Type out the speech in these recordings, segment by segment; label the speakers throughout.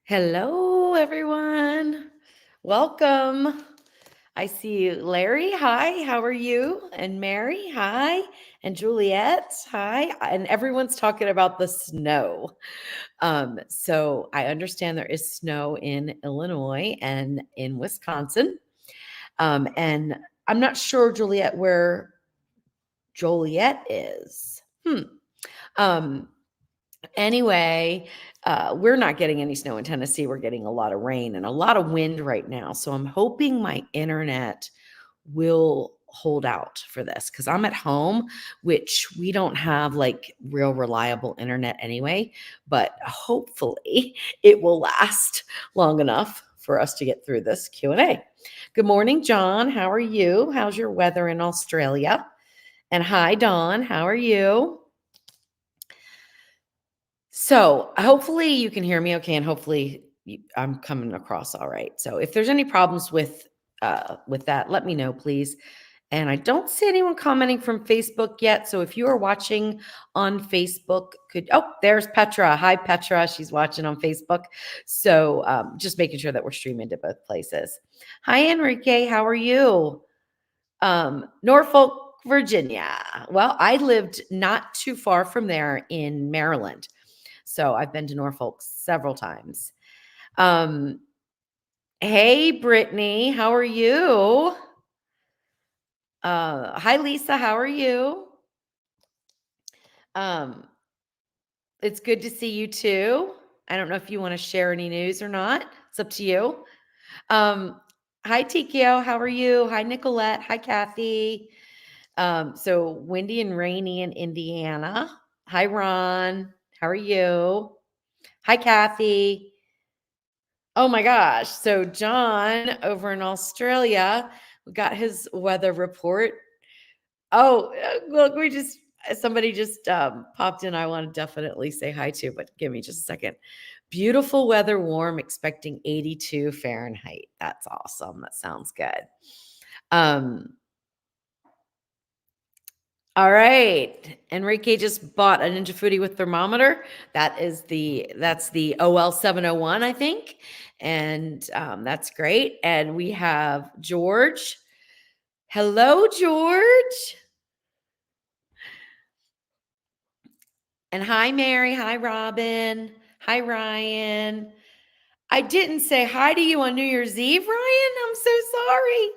Speaker 1: Hello, everyone. Welcome. I see Larry. Hi, how are you? And Mary. Hi. And Juliet. Hi. And everyone's talking about the snow. So I understand there is snow in Illinois and in Wisconsin. And I'm not sure, Juliet, where Joliet is. Um, Anyway, we're not getting any snow in Tennessee. We're getting a lot of rain and a lot of wind right now. So I'm hoping my internet will hold out for this because I'm at home, which we don't have like real reliable internet anyway. But hopefully it will last long enough for us to get through this Q&A. Good morning, John. How are you? How's your weather in Australia? And hi, Dawn. How are you? So hopefully you can hear me okay, and hopefully I'm coming across all right. So if there's any problems with that, let me know, please. And I don't see anyone commenting from Facebook yet. So if you are watching on Facebook, there's Petra. Hi, Petra. She's watching on Facebook. So just making sure that we're streaming to both places. Hi, Enrique. How are you? Norfolk, Virginia. Well, I lived not too far from there in Maryland. So I've been to Norfolk several times. Um, hey, Brittany, how are you? Hi, Lisa, how are you? Um, it's good to see you too. I don't know if you want to share any news or not. It's up to you. Hi, Tikio, how are you? Hi, Nicolette. Hi, Kathy. So windy and rainy in Indiana. Hi, Ron. How are you? Hi, Kathy. Oh my gosh. So John over in Australia got his weather report. Oh, look, somebody just popped in. I want to definitely say hi to, but give me just a second. Beautiful weather, warm, expecting 82 Fahrenheit. That's awesome. That sounds good. Um, all right. Enrique just bought a Ninja Foodi with thermometer. That's the OL 701, I think. And that's great. And we have George. Hello, George. And hi, Mary. Hi, Robin. Hi, Ryan. I didn't say hi to you on New Year's Eve, Ryan. I'm so sorry.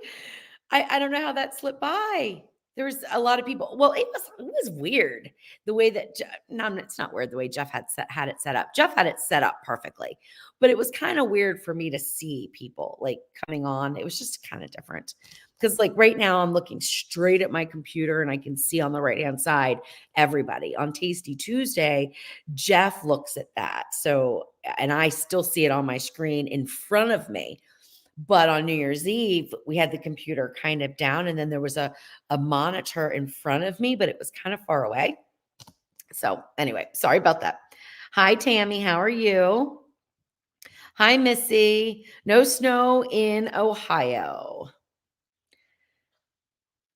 Speaker 1: I don't know how that slipped by. There was a lot of people. Well, it was weird the way that no, it's not weird the way Jeff had it set up. Jeff had it set up perfectly, but it was kind of weird for me to see people like coming on. It was just kind of different because like right now I'm looking straight at my computer and I can see on the right hand side everybody. On Tasty Tuesday, Jeff looks at that. So and I still see it on my screen in front of me. But on New Year's Eve, we had the computer kind of down, and then there was a monitor in front of me, but it was kind of far away. So anyway, sorry about that. Hi, Tammy. How are you? Hi, Missy. No snow in Ohio.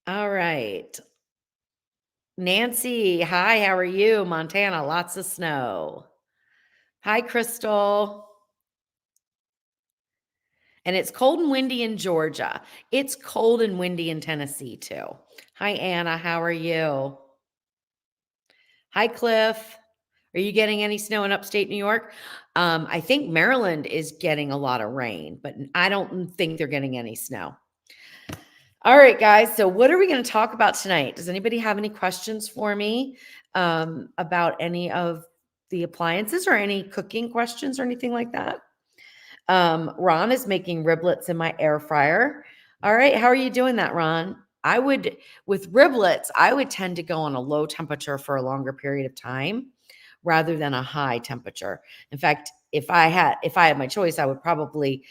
Speaker 1: All right. Nancy. Hi, how are you? Montana, lots of snow. Hi, Crystal. And it's cold and windy in Georgia. It's cold and windy in Tennessee too. Hi, Anna. How are you? Hi, Cliff. Are you getting any snow in upstate New York? I think Maryland is getting a lot of rain, but I don't think they're getting any snow. All right, guys. So, what are we going to talk about tonight? Does anybody have any questions for me about any of the appliances or any cooking questions or anything like that? Ron is making riblets in my air fryer. All right. How are you doing that, Ron? With riblets, I would tend to go on a low temperature for a longer period of time rather than a high temperature. In fact, if I had my choice, I would probably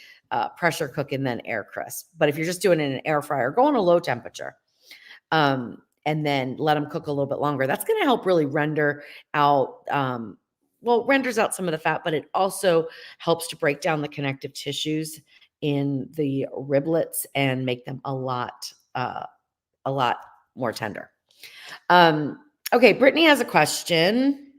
Speaker 1: pressure cook and then air crisp. But if you're just doing it in an air fryer, go on a low temperature. And then let them cook a little bit longer. That's going to help really render out renders out some of the fat, but it also helps to break down the connective tissues in the riblets and make them a lot more tender. Okay, Brittany has a question.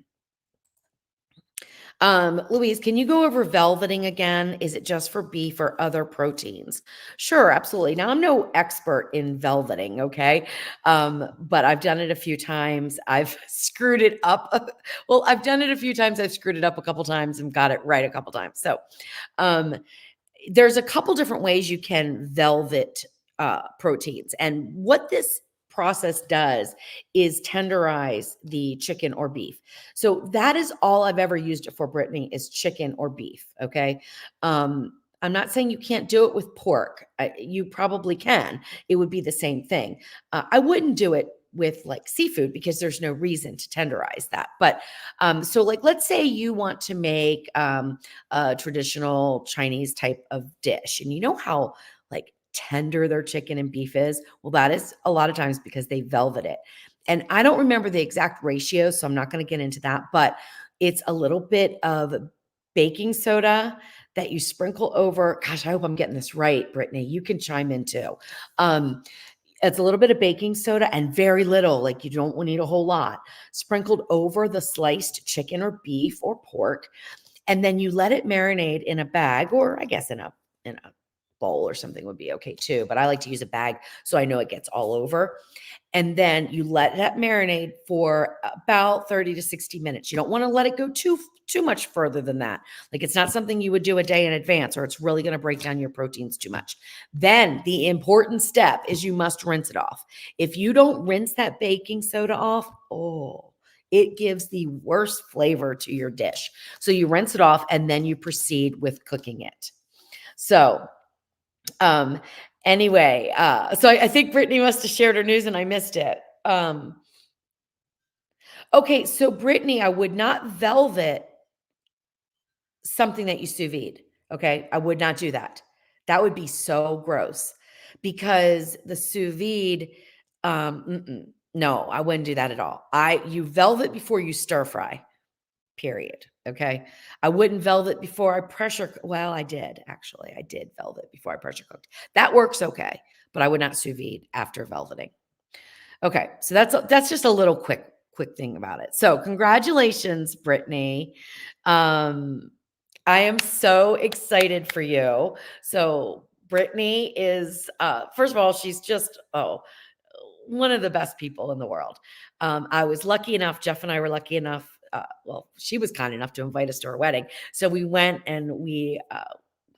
Speaker 1: Louise, can you go over velveting again? Is it just for beef or other proteins? Sure, absolutely. Now, I'm no expert in velveting, okay? But I've done it a few times. I've screwed it up. Well, I've done it a few times. I've screwed it up a couple times and got it right a couple times. So, um, there's a couple different ways you can velvet proteins. And what this process does is tenderize the chicken or beef. So that is all I've ever used it for, Brittany, is chicken or beef. Okay. I'm not saying you can't do it with pork. You probably can. It would be the same thing. I wouldn't do it with like seafood because there's no reason to tenderize that. But so like, let's say you want to make a traditional Chinese type of dish. And you know how like tender their chicken and beef is? Well, that is a lot of times because they velvet it. And I don't remember the exact ratio, so I'm not going to get into that, but it's a little bit of baking soda that you sprinkle over. Gosh, I hope I'm getting this right, Brittany. You can chime in too. It's a little bit of baking soda and very little, like you don't need a whole lot, sprinkled over the sliced chicken or beef or pork. And then you let it marinate in a bag, or I guess in a bowl or something would be okay too. But I like to use a bag so I know it gets all over. And then you let that marinate for about 30 to 60 minutes. You don't want to let it go too much further than that. Like it's not something you would do a day in advance, or it's really going to break down your proteins too much. Then the important step is you must rinse it off. If you don't rinse that baking soda off, it gives the worst flavor to your dish. So you rinse it off and then you proceed with cooking it. So, anyway, so I think Brittany must have shared her news and I missed it. Okay, so Brittany, I would not velvet something that you sous vide. Okay, I would not do that. That would be so gross because the sous vide, no, I wouldn't do that at all. You velvet before you stir fry. Period. Okay. I wouldn't velvet before I well, I did actually. I did velvet before I pressure cooked. That works okay, but I would not sous vide after velveting. Okay. So that's just a little quick thing about it. So congratulations, Brittany. I am so excited for you. So Brittany is first of all, she's just one of the best people in the world. I was lucky enough, Jeff and I were lucky enough. Well, she was kind enough to invite us to her wedding. So we went and we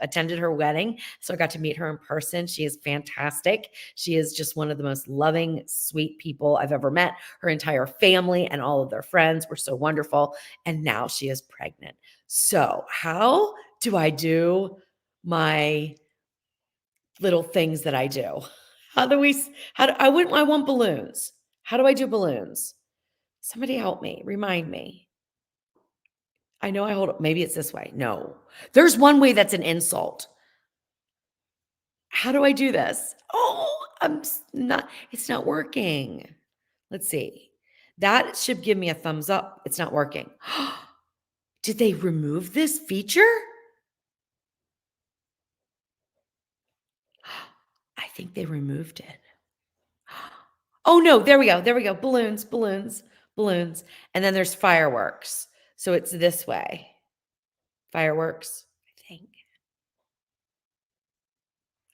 Speaker 1: attended her wedding. So I got to meet her in person. She is fantastic. She is just one of the most loving, sweet people I've ever met. Her entire family and all of their friends were so wonderful. And now she is pregnant. So how do I do my little things that I do? I want balloons. How do I do balloons? Somebody help me. Remind me. I know I hold it. Maybe it's this way. No, there's one way that's an insult. How do I do this? Oh, it's not working. Let's see. That should give me a thumbs up. It's not working. Did they remove this feature? I think they removed it. Oh no, there we go. There we go. Balloons. And then there's fireworks. So it's this way. Fireworks, I think.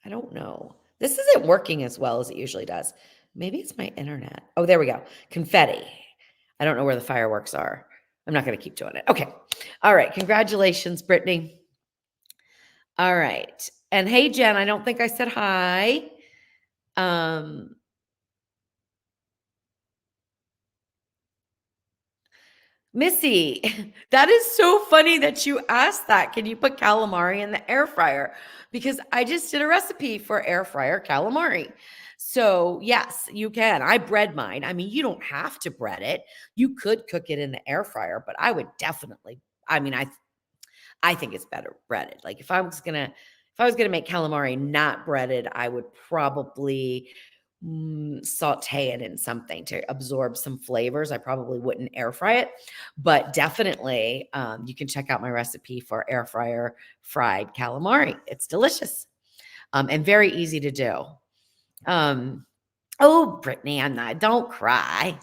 Speaker 1: I don't know. This isn't working as well as it usually does. Maybe it's my internet. Oh, there we go. Confetti. I don't know where the fireworks are. I'm not going to keep doing it. Okay. All right. Congratulations, Brittany. All right. And hey, Jen, I don't think I said hi. Missy, that is so funny that you asked that. Can you put calamari in the air fryer? Because I just did a recipe for air fryer calamari. So, yes, you can. I bread mine. I mean, you don't have to bread it. You could cook it in the air fryer, but I would definitely, I think it's better breaded. Like if I was going to make calamari not breaded, I would probably saute it in something to absorb some flavors. I probably wouldn't air fry it, but definitely you can check out my recipe for air fryer fried calamari. It's delicious and very easy to do. Oh, Brittany, don't cry.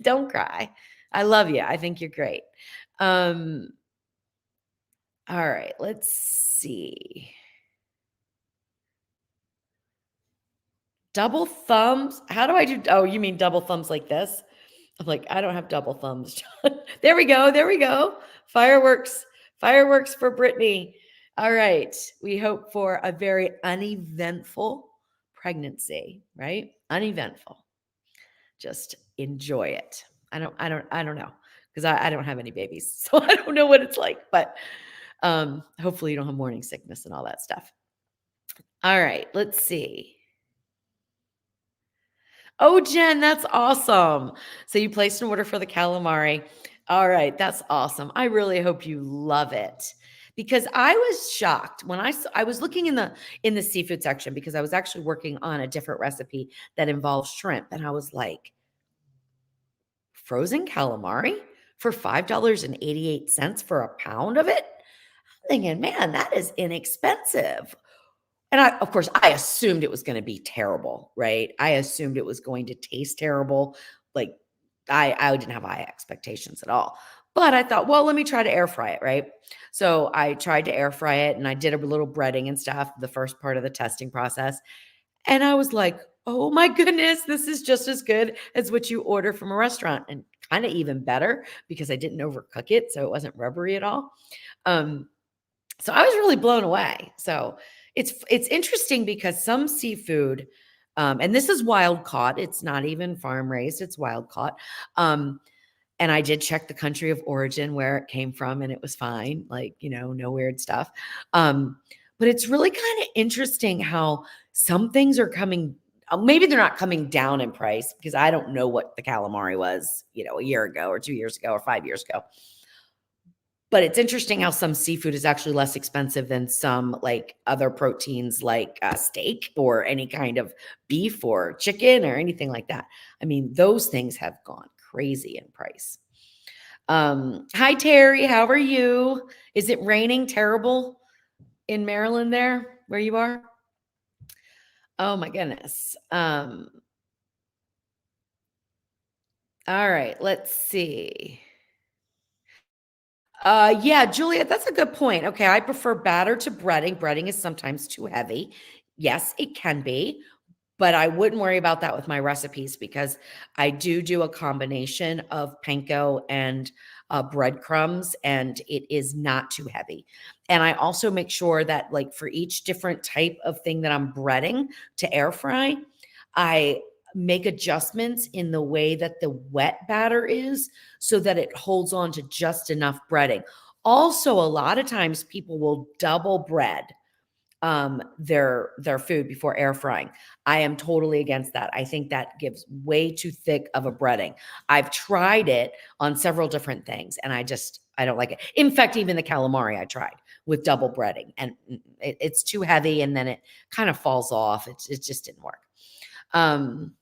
Speaker 1: Don't cry. I love you. I think you're great. All right, let's see. Double thumbs? How do I do? Oh, you mean double thumbs like this? I'm like, I don't have double thumbs. There we go. There we go. Fireworks. Fireworks for Brittany. All right. We hope for a very uneventful pregnancy, right? Uneventful. Just enjoy it. I don't know. Because I don't have any babies. So I don't know what it's like. But hopefully you don't have morning sickness and all that stuff. All right. Let's see. Oh, Jen, that's awesome. So you placed an order for the calamari. All right, that's awesome. I really hope you love it because I was shocked when I was looking in the seafood section because I was actually working on a different recipe that involves shrimp and I was like, frozen calamari for $5.88 for a pound of it? I'm thinking, man, that is inexpensive. And of course, I assumed it was going to be terrible, right? I assumed it was going to taste terrible. Like I didn't have high expectations at all. But I thought, well, let me try to air fry it, right? So I tried to air fry it and I did a little breading and stuff, the first part of the testing process. And I was like, oh my goodness, this is just as good as what you order from a restaurant and kind of even better because I didn't overcook it. So it wasn't rubbery at all. Um, so I was really blown away. So it's interesting because some seafood, and this is wild caught. It's not even farm raised. It's wild caught. And I did check the country of origin where it came from, and it was fine. Like no weird stuff. But it's really kind of interesting how some things are coming. Maybe they're not coming down in price because I don't know what the calamari was, a year ago or 2 years ago or 5 years ago. But it's interesting how some seafood is actually less expensive than some like other proteins like steak or any kind of beef or chicken or anything like that. I mean, those things have gone crazy in price. Hi, Terry. How are you? Is it raining terrible in Maryland there where you are? Oh, my goodness. All right. Let's see. Yeah, Juliet, that's a good point. Okay, I prefer batter to breading. Breading is sometimes too heavy. Yes, it can be, but I wouldn't worry about that with my recipes because I do a combination of panko and breadcrumbs, and it is not too heavy. And I also make sure that, like, for each different type of thing that I'm breading to air fry, I make adjustments in the way that the wet batter is so that it holds on to just enough breading. Also, a lot of times people will double bread their food before air frying. I am totally against that. I think that gives way too thick of a breading. I've tried it on several different things and I don't like it. In fact, even the calamari I tried with double breading and it's too heavy and then it kind of falls off. It just didn't work. Um,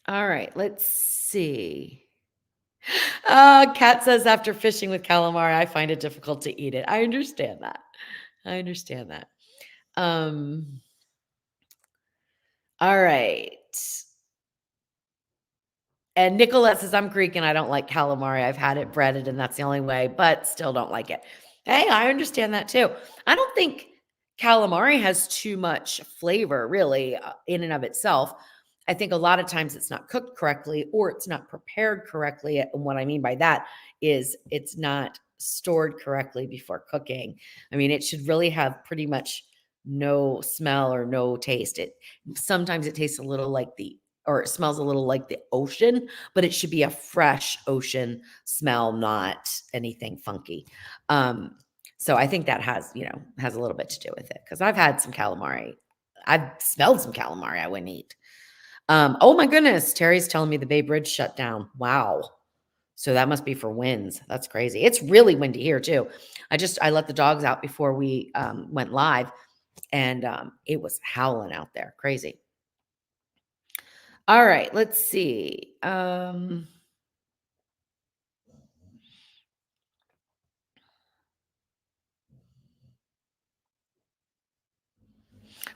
Speaker 1: all right, let's see. Kat says after fishing with calamari, I find it difficult to eat it. I understand that. I understand that. Um, all right. And Nicolette says, I'm Greek and I don't like calamari. I've had it breaded and that's the only way, but still don't like it. Hey, I understand that too. I don't think calamari has too much flavor, really, in and of itself. I think a lot of times it's not cooked correctly or it's not prepared correctly. And what I mean by that is it's not stored correctly before cooking. I mean, it should really have pretty much no smell or no taste. Sometimes it tastes a little like or it smells a little like the ocean, but it should be a fresh ocean smell, not anything funky. So I think that has a little bit to do with it because I've had some calamari. I've smelled some calamari I wouldn't eat. Oh my goodness, Terry's telling me the Bay Bridge shut down. Wow. So that must be for winds. That's crazy. It's really windy here too. I let the dogs out before we went live and it was howling out there. Crazy. All right, let's see.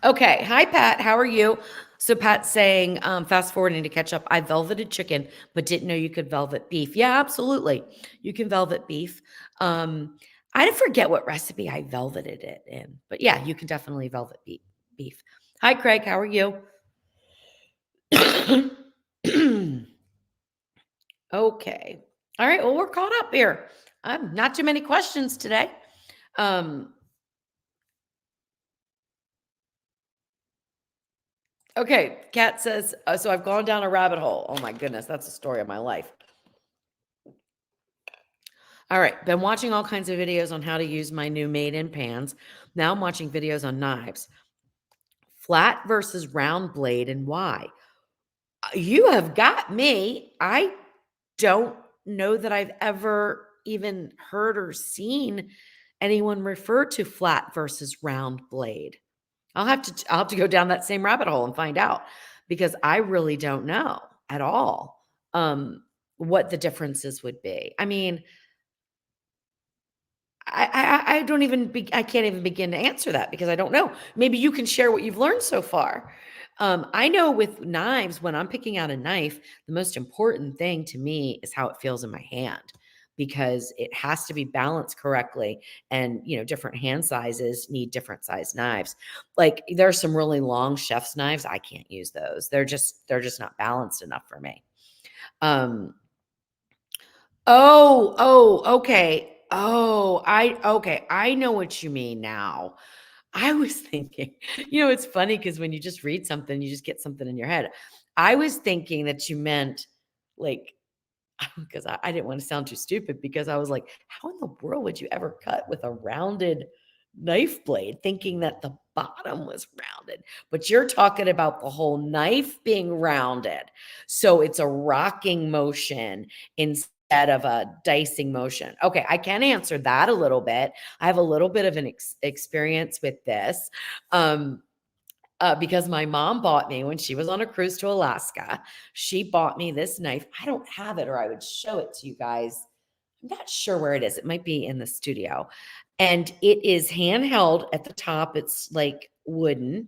Speaker 1: Okay. Hi, Pat. How are you? So Pat's saying, fast forwarding to catch up, I velveted chicken, but didn't know you could velvet beef. Yeah, absolutely. You can velvet beef. I forget what recipe I velveted it in, but yeah, you can definitely velvet beef. Hi, Craig. How are you? Okay. All right. Well, we're caught up here. Not too many questions today. Um, okay. Kat says, so I've gone down a rabbit hole. Oh my goodness. That's the story of my life. All right. Been watching all kinds of videos on how to use my new made-in pans. Now I'm watching videos on knives. Flat versus round blade and why? You have got me. I don't know that I've ever even heard or seen anyone refer to flat versus round blade. I'll have to go down that same rabbit hole and find out because I really don't know at all what the differences would be. I mean, I don't even I can't even begin to answer that because I don't know. Maybe you can share what you've learned so far. I know with knives, when I'm picking out a knife, the most important thing to me is how it feels in my hand because it has to be balanced correctly. And, different hand sizes need different size knives. Like there's some really long chef's knives. I can't use those. They're just not balanced enough for me. Um, okay. Okay. I know what you mean now. I was thinking, it's funny because when you just read something, you just get something in your head. I was thinking that you meant like, because I didn't want to sound too stupid because I was like, how in the world would you ever cut with a rounded knife blade thinking that the bottom was rounded? But you're talking about the whole knife being rounded. So it's a rocking motion instead of a dicing motion. Okay, I can answer that a little bit. I have a little bit of an experience with this. Because my mom bought me when she was on a cruise to Alaska. She bought me this knife. I don't have it, or I would show it to you guys. I'm not sure where it is. It might be in the studio. And it is handheld at the top. It's like wooden.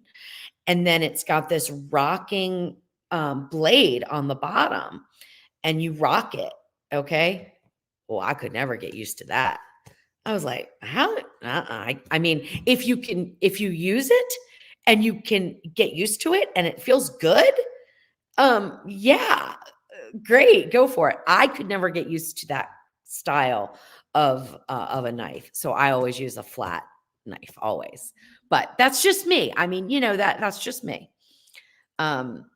Speaker 1: And then it's got this rocking blade on the bottom, and you rock it. Okay. Well, I could never get used to that. I was like, how? I mean, if you use it and you can get used to it and it feels good, yeah, great, go for it. I could never get used to that style of a knife, so I always use a flat knife, always. But that's just me. I mean, that's just me. Um,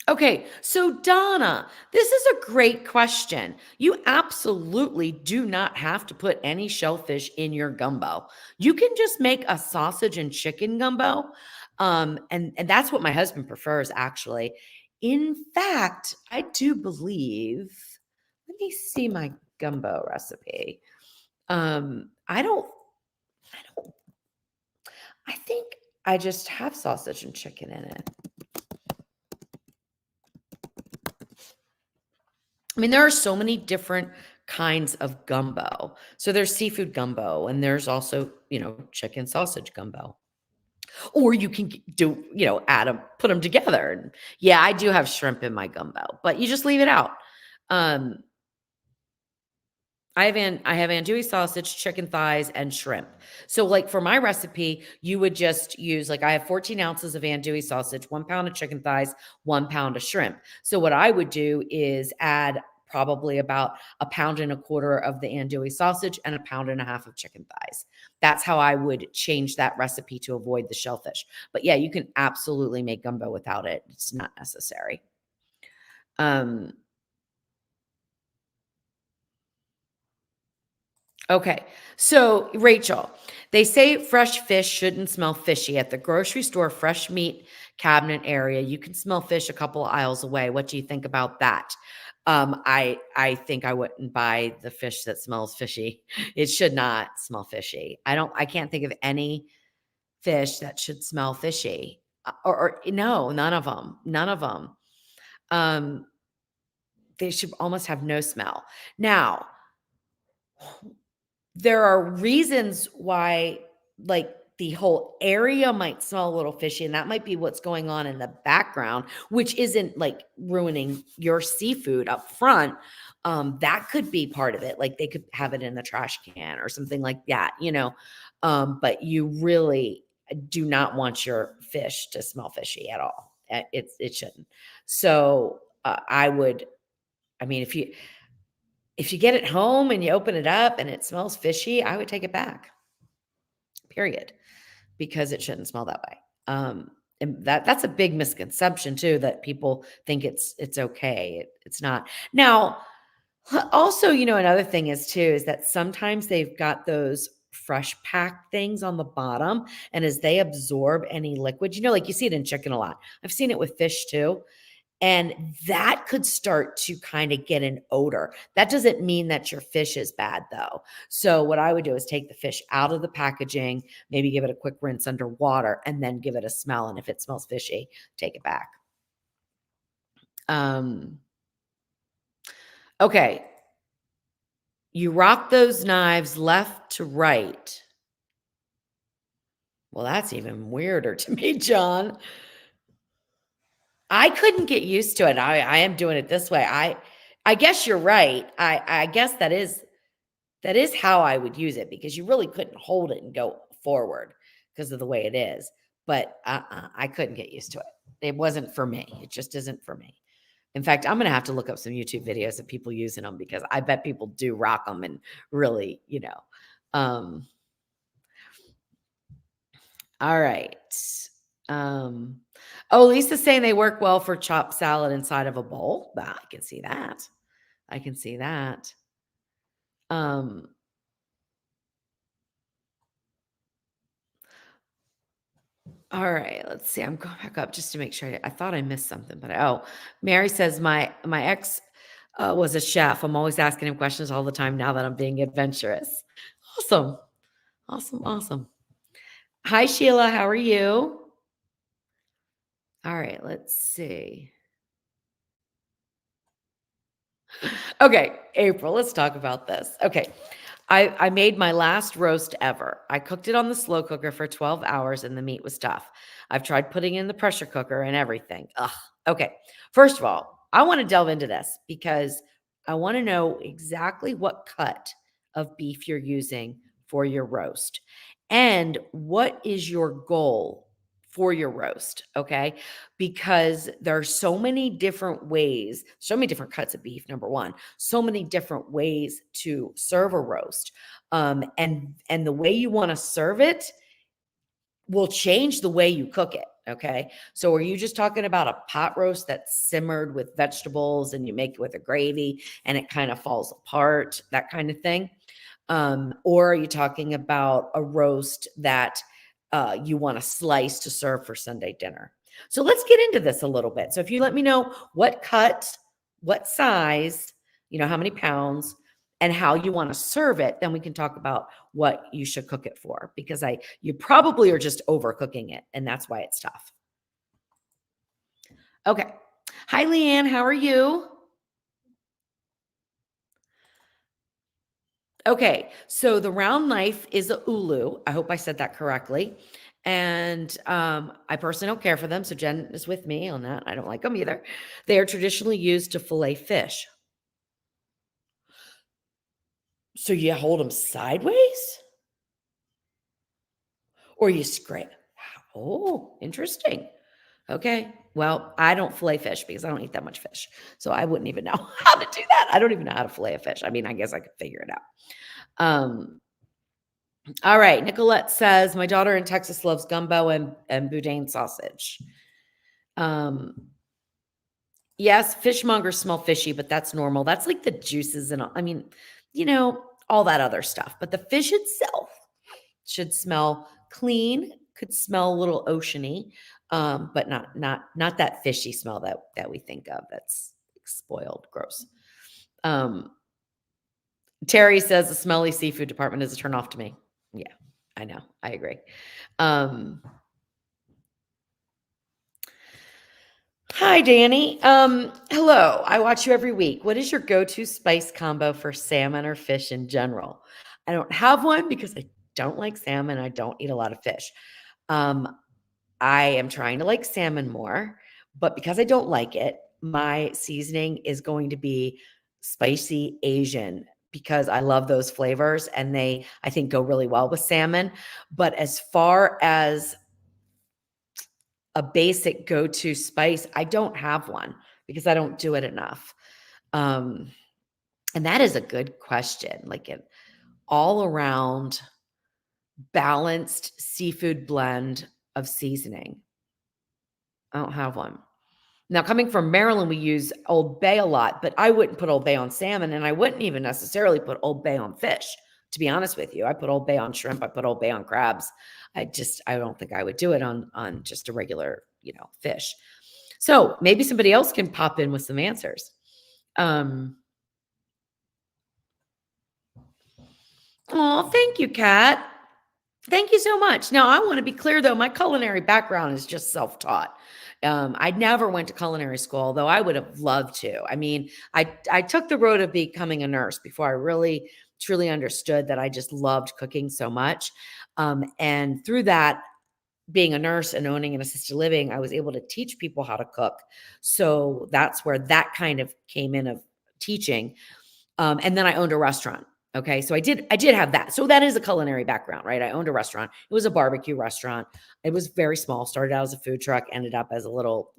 Speaker 1: Okay, so Donna, this is a great question. You absolutely do not have to put any shellfish in your gumbo. You can just make a sausage and chicken gumbo. And that's what my husband prefers, actually. In fact, I do believe, let me see my gumbo recipe. I don't, I think I just have sausage and chicken in it. I mean, there are so many different kinds of gumbo. So there's seafood gumbo and there's also, chicken sausage gumbo. Or you can do, add them, put them together. And yeah, I do have shrimp in my gumbo, but you just leave it out. Um, I have andouille sausage, chicken thighs, and shrimp. So, like for my recipe, you would just use I have 14 ounces of andouille sausage, 1 pound of chicken thighs, 1 pound of shrimp. So, what I would do is add probably about a pound and a quarter of the andouille sausage and a pound and a half of chicken thighs. That's how I would change that recipe to avoid the shellfish. But yeah, you can absolutely make gumbo without it. It's not necessary. Um, Okay. So, Rachel, they say fresh fish shouldn't smell fishy. At the grocery store fresh meat cabinet area, you can smell fish a couple of aisles away. What do you think about that? I think I wouldn't buy the fish that smells fishy. It should not smell fishy. I can't think of any fish that should smell fishy. Or no, none of them. None of them. Um, they should almost have no smell. Now, there are reasons why, like the whole area might smell a little fishy, and that might be what's going on in the background, which isn't like ruining your seafood up front. That could be part of it. Like they could have it in the trash can or something like that, but you really do not want your fish to smell fishy at all. It shouldn't. So I mean, if you get it home and you open it up and it smells fishy, I would take it back. Period. Because it shouldn't smell that way. And that's a big misconception too, that people think it's okay. It's not. Now, also, another thing is that sometimes they've got those fresh pack things on the bottom, and as they absorb any liquid, like you see it in chicken a lot. I've seen it with fish too. And that could start to kind of get an odor. That doesn't mean that your fish is bad though. So what I would do is take the fish out of the packaging, maybe give it a quick rinse under water, and then give it a smell. And if it smells fishy, take it back. Okay. You rock those knives left to right. Well, that's even weirder to me, John. I couldn't get used to it. I am doing it this way. I guess you're right. I guess that is how I would use it, because you really couldn't hold it and go forward because of the way it is. But I couldn't get used to it. It wasn't for me. It just isn't for me. In fact, I'm going to have to look up some YouTube videos of people using them, because I bet people do rock them and really, all right. Lisa's saying they work well for chopped salad inside of a bowl. I can see that. All right, let's see. I'm going back up just to make sure. I thought I missed something, but Mary says my ex was a chef. I'm always asking him questions all the time now that I'm being adventurous. Awesome. Hi, Sheila. How are you? All right, let's see. Okay, April, let's talk about this. Okay. I made my last roast ever. I cooked it on the slow cooker for 12 hours and the meat was tough. I've tried putting it in the pressure cooker and everything. Ugh. Okay. First of all, I want to delve into this because I want to know exactly what cut of beef you're using for your roast and what is your goal for your roast, okay? Because there are so many different ways, so many different cuts of beef, number one, so many different ways to serve a roast. And the way you want to serve it will change the way you cook it, okay? So are you just talking about a pot roast that's simmered with vegetables and you make it with a gravy and it kind of falls apart, that kind of thing? Or are you talking about a roast that you want to slice to serve for Sunday dinner? So let's get into this a little bit. So if you let me know what cut, what size, how many pounds, and how you want to serve it, then we can talk about what you should cook it for, because you probably are just overcooking it, and that's why it's tough. Okay. Hi, Leanne. How are you? Okay, so the round knife is a ulu. I hope I said that correctly. And I personally don't care for them, so Jen is with me on that. I don't like them either. They are traditionally used to fillet fish. So you hold them sideways? Or you scrape? Oh, interesting. Okay. Well, I don't fillet fish because I don't eat that much fish. So I wouldn't even know how to do that. I don't even know how to fillet a fish. I mean, I guess I could figure it out. All right. Nicolette says, my daughter in Texas loves gumbo and boudin sausage. Yes, fishmongers smell fishy, but that's normal. That's like the juices and all that other stuff. But the fish itself should smell clean, could smell a little oceany, but not that fishy smell that we think of. That's spoiled, gross. Terry says the smelly seafood department is a turn off to me. Yeah, I know. I agree. Hi, Danny. Hello. I watch you every week. What is your go-to spice combo for salmon or fish in general? I don't have one because don't like salmon. I don't eat a lot of fish. Um, I am trying to like salmon more, but because I don't like it, my seasoning is going to be spicy Asian because I love those flavors and they, I think, go really well with salmon. But as far as a basic go-to spice, I don't have one because I don't do it enough. Um, and that is a good question. Like an all around balanced seafood blend of seasoning. I don't have one. Now, coming from Maryland, we use Old Bay a lot, but I wouldn't put Old Bay on salmon, and I wouldn't even necessarily put Old Bay on fish, to be honest with you. I put Old Bay on shrimp. I put Old Bay on crabs. I don't think I would do it on just a regular, fish. So maybe somebody else can pop in with some answers. Oh, thank you, Kat. Thank you so much. Now, I want to be clear, though, my culinary background is just self-taught. I never went to culinary school, though I would have loved to. I mean, I took the road of becoming a nurse before I really, truly understood that I just loved cooking so much. And through that, being a nurse and owning an assisted living, I was able to teach people how to cook. So that's where that kind of came in of teaching. And then I owned a restaurant. Okay. So I did have that. So that is a culinary background, right? I owned a restaurant. It was a barbecue restaurant. It was very small, started out as a food truck, ended up as a little,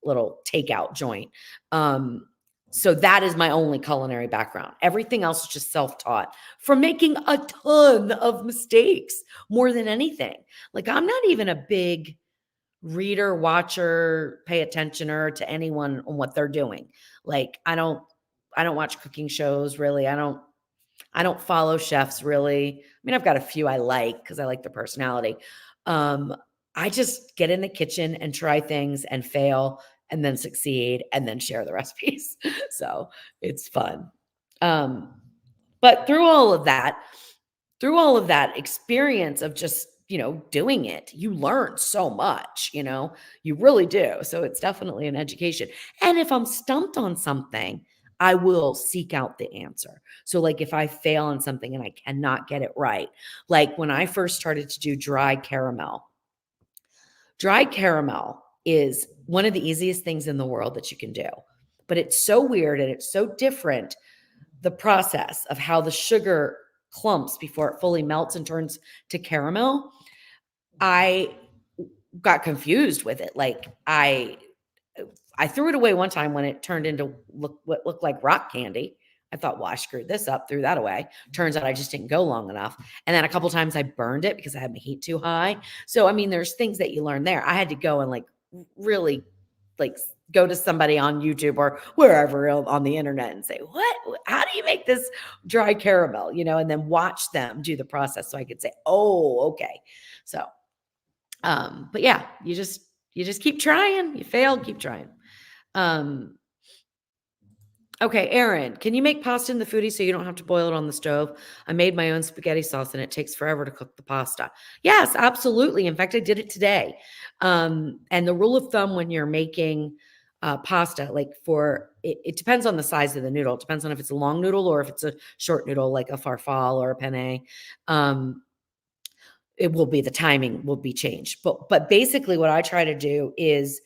Speaker 1: little takeout joint. So that is my only culinary background. Everything else is just self-taught from making a ton of mistakes more than anything. Like I'm not even a big reader, watcher, pay attentioner to anyone on what they're doing. Like I don't watch cooking shows really. I don't follow chefs really. I mean, I've got a few I like because I like their personality. I just get in the kitchen and try things and fail and then succeed and then share the recipes. So it's fun. But through all of that experience of just, doing it, you learn so much, you really do. So it's definitely an education. And if I'm stumped on something, I will seek out the answer. So like if I fail on something and I cannot get it right, like when I first started to do dry caramel is one of the easiest things in the world that you can do, but it's so weird and it's so different. The process of how the sugar clumps before it fully melts and turns to caramel, I got confused with it. Like I threw it away one time when it turned into what looked like rock candy. I thought, well, I screwed this up, threw that away. Turns out I just didn't go long enough. And then a couple times I burned it because I had my heat too high. So, I mean, there's things that you learn there. I had to go and really go to somebody on YouTube or wherever on the internet and say, how do you make this dry caramel? And then watch them do the process so I could say, oh, okay. So, but yeah, you just keep trying. You fail, keep trying. Okay, Erin, can you make pasta in the Foodie so you don't have to boil it on the stove? I made my own spaghetti sauce and it takes forever to cook the pasta. Yes, absolutely. In fact, I did it today. And the rule of thumb when you're making pasta, it depends on the size of the noodle. It depends on if it's a long noodle or if it's a short noodle, like a farfalle or a penne. The timing will be changed. But basically what I try to do is,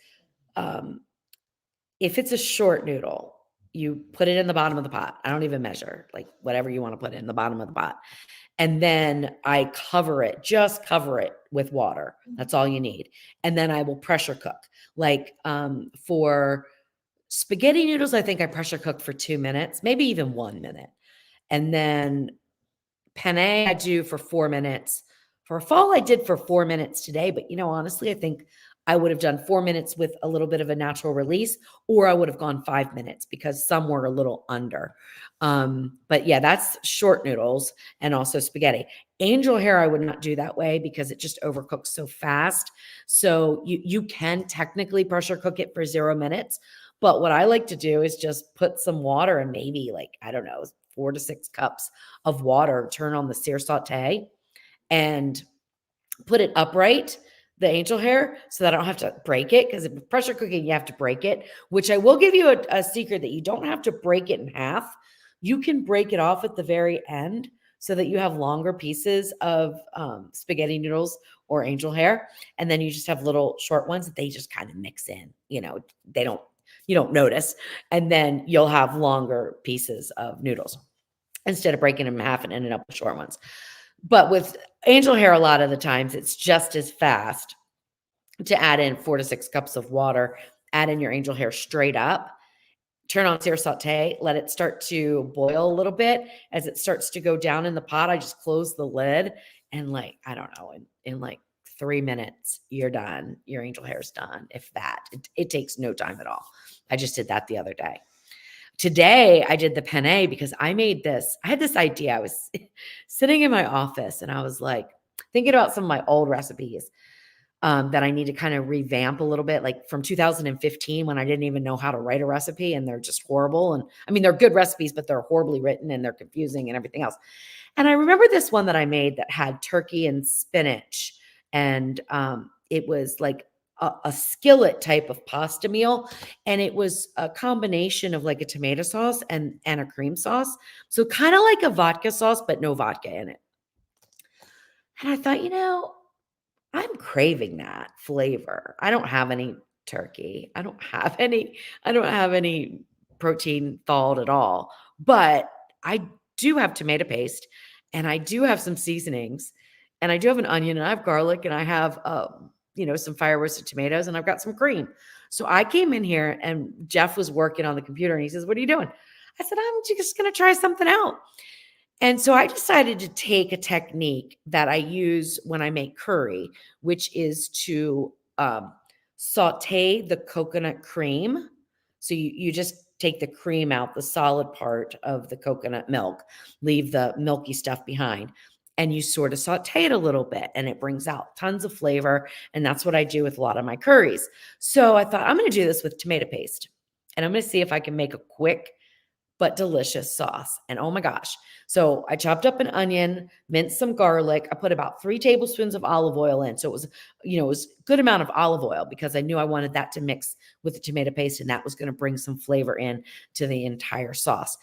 Speaker 1: if it's a short noodle, you put it in the bottom of the pot. I don't even measure, like whatever you want to put in the bottom of the pot. And then I just cover it with water. That's all you need. And then I will pressure cook. For spaghetti noodles, I think I pressure cook for 2 minutes, maybe even 1 minute. And then penne I do for 4 minutes. For a fall, I did for 4 minutes today. But, honestly, I think I would have done 4 minutes with a little bit of a natural release, or I would have gone 5 minutes because some were a little under. But yeah, that's short noodles and also spaghetti. Angel hair, I would not do that way because it just overcooks so fast. So you can technically pressure cook it for 0 minutes. But what I like to do is just put some water and maybe 4 to 6 cups of water, turn on the sear saute and put it upright, the angel hair, so that I don't have to break it. Because if pressure cooking, you have to break it, which I will give you a secret that you don't have to break it in half. You can break it off at the very end. so that you have longer pieces of spaghetti noodles or angel hair. And then you just have little short ones that they just kind of mix in, you don't notice. And then you'll have longer pieces of noodles instead of breaking them in half and ending up with short ones. But with angel hair, a lot of the times it's just as fast to add in 4 to 6 cups of water, add in your angel hair straight up, turn on sear saute, let it start to boil a little bit. As it starts to go down in the pot, I just close the lid and I don't know, in 3 minutes, you're done. Your angel hair is done. If that, it takes no time at all. I just did that the other day. Today I did the penne because I had this idea. I was sitting in my office and I was thinking about some of my old recipes that I need to kind of revamp a little bit, like from 2015 when I didn't even know how to write a recipe and they're just horrible. And I mean, they're good recipes, but they're horribly written and they're confusing and everything else. And I remember this one that I made that had turkey and spinach and it was like a skillet type of pasta meal. And it was a combination of like a tomato sauce and a cream sauce. So kind of like a vodka sauce, but no vodka in it. And I thought, I'm craving that flavor. I don't have any turkey. I don't have any protein thawed at all, but I do have tomato paste and I do have some seasonings and I do have an onion and I have garlic and I have, some fire roasted tomatoes and I've got some cream. So I came in here and Jeff was working on the computer and he says, "What are you doing?" I said, "I'm just going to try something out." And so I decided to take a technique that I use when I make curry, which is to saute the coconut cream. So you just take the cream out, the solid part of the coconut milk, leave the milky stuff behind, and you sort of saute it a little bit, and it brings out tons of flavor. And that's what I do with a lot of my curries. So I thought I'm going to do this with tomato paste, and I'm going to see if I can make a quick but delicious sauce. And oh my gosh. So I chopped up an onion, minced some garlic. I put about 3 tablespoons of olive oil in. So it was a good amount of olive oil because I knew I wanted that to mix with the tomato paste and that was going to bring some flavor in to the entire sauce.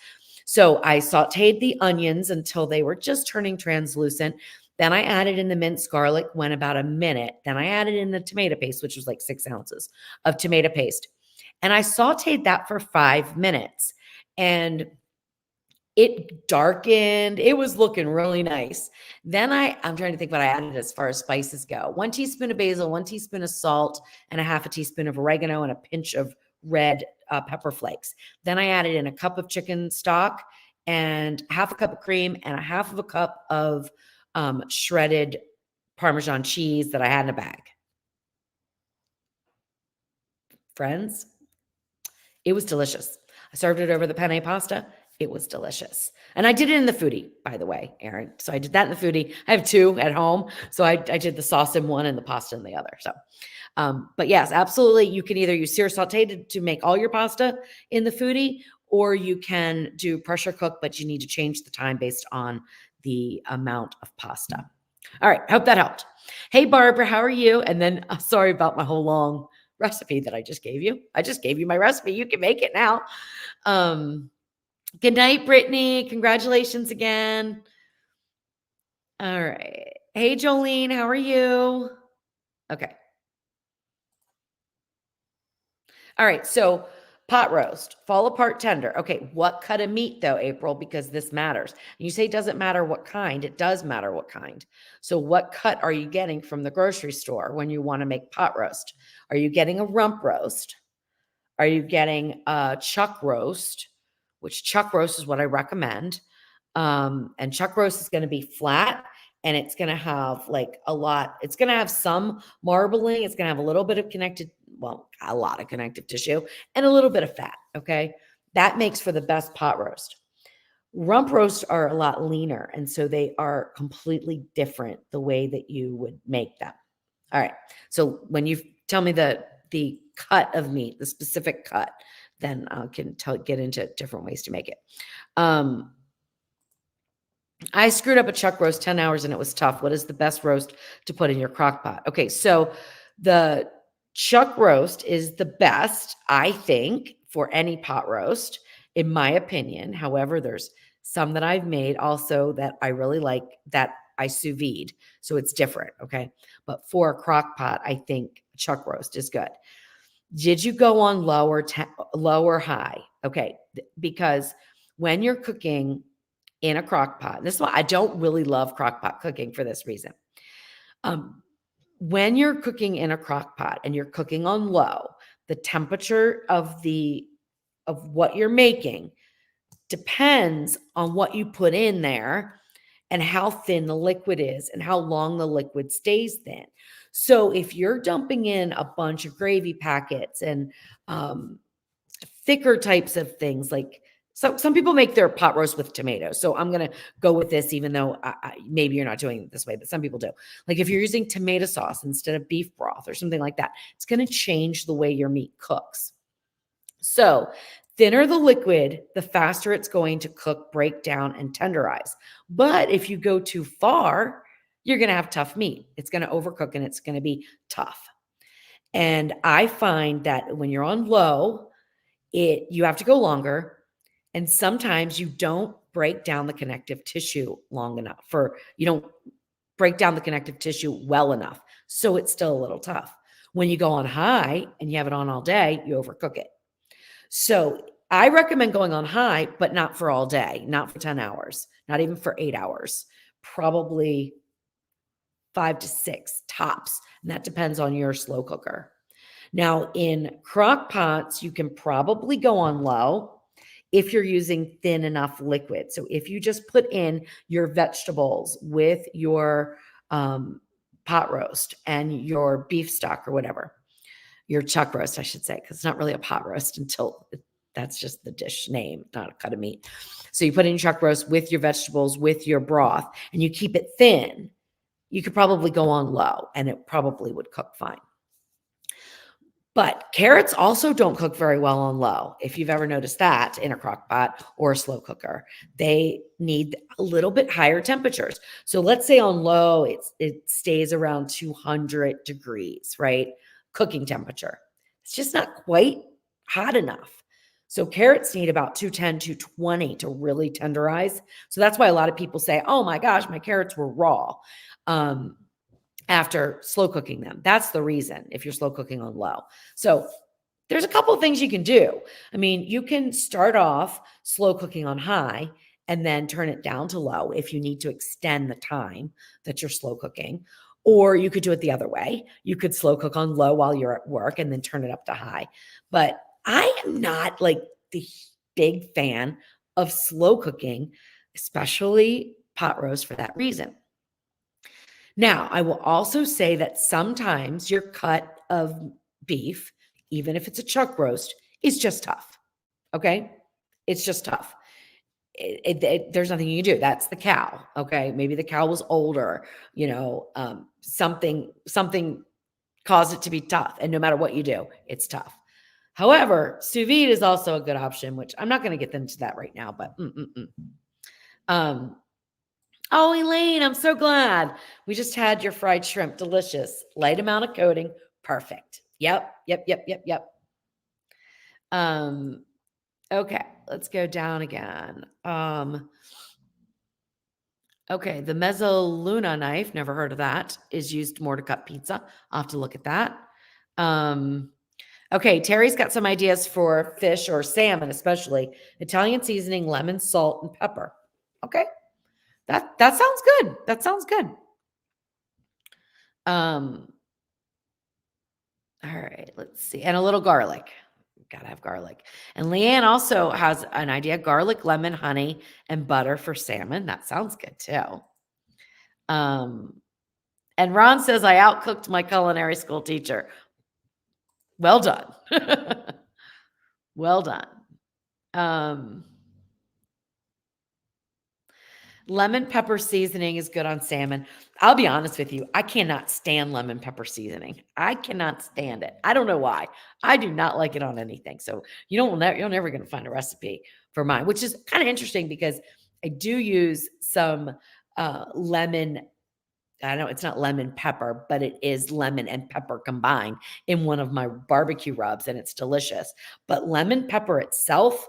Speaker 1: So I sauteed the onions until they were just turning translucent. Then I added in the minced garlic, went about a minute. Then I added in the tomato paste, which was like 6 ounces of tomato paste. And I sauteed that for 5 minutes. And it darkened. It was looking really nice. Then I'm trying to think what I added as far as spices go. 1 teaspoon of basil, 1 teaspoon of salt, and a half a teaspoon of oregano, and a pinch of red pepper flakes. Then I added in a cup of chicken stock and half a cup of cream and a half of a cup of shredded Parmesan cheese that I had in a bag. Friends, it was delicious. I served it over the penne pasta. It was delicious. And I did it in the Foodi, by the way, Erin. So I did that in the Foodi. I have 2 at home. So I did the sauce in one and the pasta in the other. So, but yes, absolutely. You can either use sear saute to make all your pasta in the Foodi, or you can do pressure cook, but you need to change the time based on the amount of pasta. All right. Hope that helped. Hey, Barbara, how are you? And then sorry about my whole long recipe that I just gave you. I just gave you my recipe. You can make it now. Good night, Brittany. Congratulations again. All right. Hey, Jolene, how are you? Okay. All right. So pot roast, fall apart tender. Okay. What cut of meat though, April? Because this matters. You say it doesn't matter what kind. It does matter what kind. So what cut are you getting from the grocery store when you want to make pot roast? Are you getting a rump roast? Are you getting a chuck roast? Which chuck roast is what I recommend. And chuck roast is going to be flat and it's going to have it's going to have some marbling. It's going to have a little bit of a lot of connective tissue and a little bit of fat. Okay. That makes for the best pot roast. Rump roasts are a lot leaner. And so they are completely different the way that you would make them. All right. So when you tell me the cut of meat, the specific cut, then I can get into different ways to make it. I screwed up a chuck roast 10 hours and it was tough. What is the best roast to put in your crock pot? Okay, so the chuck roast is the best, I think, for any pot roast, in my opinion. However, there's Some that I've made also that I really like that I sous vide. So it's different. Okay. But for a crock pot, I think chuck roast is good. Did you go on low or high? Okay. Because when you're cooking in a crock pot, this is why I don't really love crock pot cooking for this reason. When you're cooking in a crock pot and you're cooking on low, the temperature of what you're making depends on what you put in there and how thin the liquid is and how long the liquid stays thin. So if you're dumping in a bunch of gravy packets and thicker types of things, like some people make their pot roast with tomatoes. So I'm going to go with this, even though maybe you're not doing it this way, but some people do. Like if you're using tomato sauce instead of beef broth or something like that, it's going to change the way your meat cooks. So thinner the liquid, the faster it's going to cook, break down, and tenderize. But if you go too far, you're going to have tough meat. It's going to overcook and it's going to be tough. And I find that when you're on low, you have to go longer. And sometimes you don't break down the connective tissue long enough, you don't break down the connective tissue well enough. So it's still a little tough. When you go on high and you have it on all day, you overcook it. So I recommend going on high, but not for all day, not for 10 hours, not even for 8 hours, probably 5 to 6 tops. And that depends on your slow cooker. Now in crock pots, you can probably go on low if you're using thin enough liquid. So if you just put in your vegetables with your pot roast and your beef stock or whatever, your chuck roast, I should say, because it's not really a pot roast that's just the dish name, not a cut of meat. So you put in chuck roast with your vegetables, with your broth, and you keep it thin. You could probably go on low and it probably would cook fine. But carrots also don't cook very well on low. If you've ever noticed that in a crock pot or a slow cooker, they need a little bit higher temperatures. So let's say on low, it stays around 200 degrees, right? Cooking temperature. It's just not quite hot enough. So carrots need about 210, 220 to really tenderize. So that's why a lot of people say, oh my gosh, my carrots were raw. After slow cooking them. That's the reason if you're slow cooking on low. So there's a couple of things you can do. I mean, you can start off slow cooking on high and then turn it down to low if you need to extend the time that you're slow cooking. Or you could do it the other way. You could slow cook on low while you're at work and then turn it up to high. But I am not like the big fan of slow cooking, especially pot roast for that reason. Now, I will also say that sometimes your cut of beef, even if it's a chuck roast, is just tough. Okay? It's just tough. There's nothing you can do. That's the cow. Okay? Maybe the cow was older, something caused it to be tough. And no matter what you do, it's tough. However, sous vide is also a good option, which I'm not going to get into that right now, but oh, Elaine, I'm so glad. We just had your fried shrimp. Delicious. Light amount of coating. Perfect. Yep. Okay, let's go down again. Okay, the Mezzaluna knife, never heard of that, is used more to cut pizza. I'll have to look at that. Okay, Terry's got some ideas for fish or salmon, especially Italian seasoning, lemon, salt, and pepper. Okay. That sounds good. That sounds good. All right, let's see. And a little garlic. Gotta have garlic. And Leanne also has an idea: garlic, lemon, honey, and butter for salmon. That sounds good too. And Ron says, I outcooked my culinary school teacher. Well done. Well done. Lemon pepper seasoning is good on salmon. I'll be honest with you. I cannot stand lemon pepper seasoning. I cannot stand it. I don't know why. I do not like it on anything. So you're never going to find a recipe for mine, which is kind of interesting because I do use some lemon. I know it's not lemon pepper, but it is lemon and pepper combined in one of my barbecue rubs, and it's delicious. But lemon pepper itself,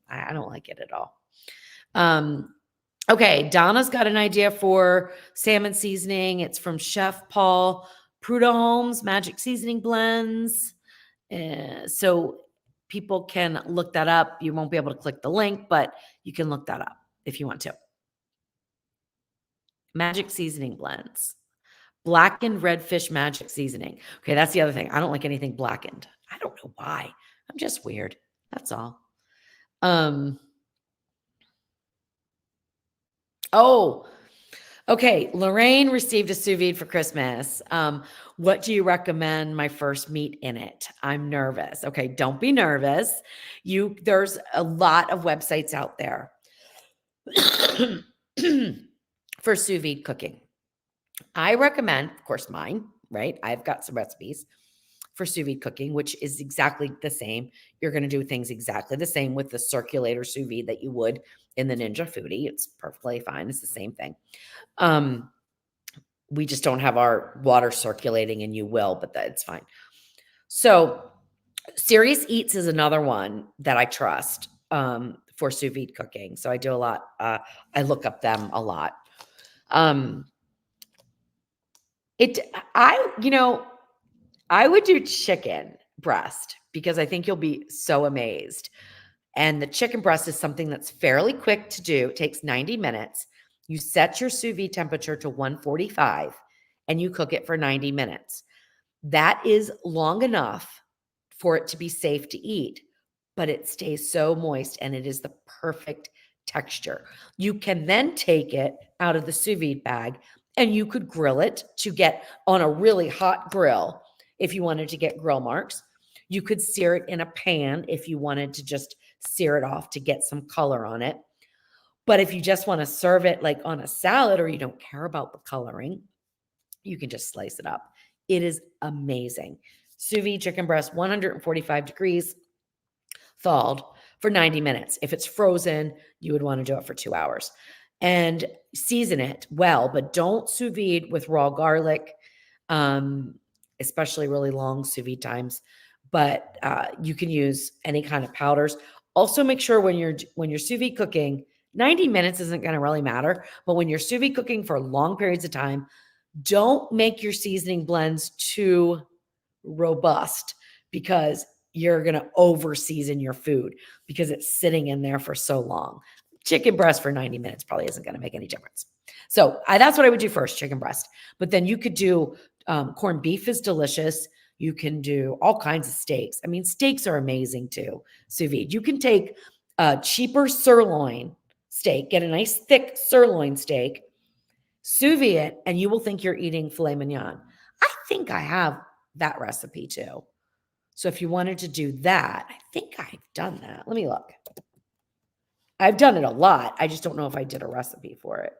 Speaker 1: I don't like it at all. Okay, Donna's got an idea for salmon seasoning. It's from Chef Paul Prudhomme's Magic Seasoning Blends. So people can look that up. You won't be able to click the link, but you can look that up if you want to. Magic Seasoning Blends. Blackened redfish magic seasoning. Okay, that's the other thing. I don't like anything blackened. I don't know why. I'm just weird. That's all. Oh, okay. Lorraine received a sous vide for Christmas. What do you recommend my first meat in it? I'm nervous. Okay, don't be nervous. There's a lot of websites out there for sous vide cooking. I recommend, of course, mine, right? I've got some recipes for sous vide cooking, which is exactly the same. You're going to do things exactly the same with the circulator sous vide that you would in the Ninja Foodi. It's perfectly fine. It's the same thing. We just don't have our water circulating, and you will, but that's fine. So Serious Eats is another one that I trust for sous vide cooking. So I do a lot. I look up them a lot. I would do chicken breast because I think you'll be so amazed. And the chicken breast is something that's fairly quick to do. It takes 90 minutes. You set your sous vide temperature to 145 and you cook it for 90 minutes. That is long enough for it to be safe to eat, but it stays so moist and it is the perfect texture. You can then take it out of the sous vide bag and you could grill it to get on a really hot grill if you wanted to get grill marks. You could sear it in a pan if you wanted to just sear it off to get some color on it. But if you just want to serve it like on a salad or you don't care about the coloring, you can just slice it up. It is amazing. Sous vide chicken breast, 145 degrees, thawed for 90 minutes. If it's frozen, you would want to do it for 2 hours. And season it well, but don't sous vide with raw garlic, especially really long sous vide times. But you can use any kind of powders. Also, make sure when you're sous vide cooking, 90 minutes isn't going to really matter. But when you're sous vide cooking for long periods of time, don't make your seasoning blends too robust because you're going to over season your food because it's sitting in there for so long. Chicken breast for 90 minutes probably isn't going to make any difference. So that's what I would do first, chicken breast. But then you could do corned beef is delicious. You can do all kinds of steaks. I mean, steaks are amazing too, sous vide. You can take a cheaper sirloin steak, get a nice thick sirloin steak, sous vide it, and you will think you're eating filet mignon. I think I have that recipe too. So if you wanted to do that, I think I've done that. Let me look. I've done it a lot. I just don't know if I did a recipe for it.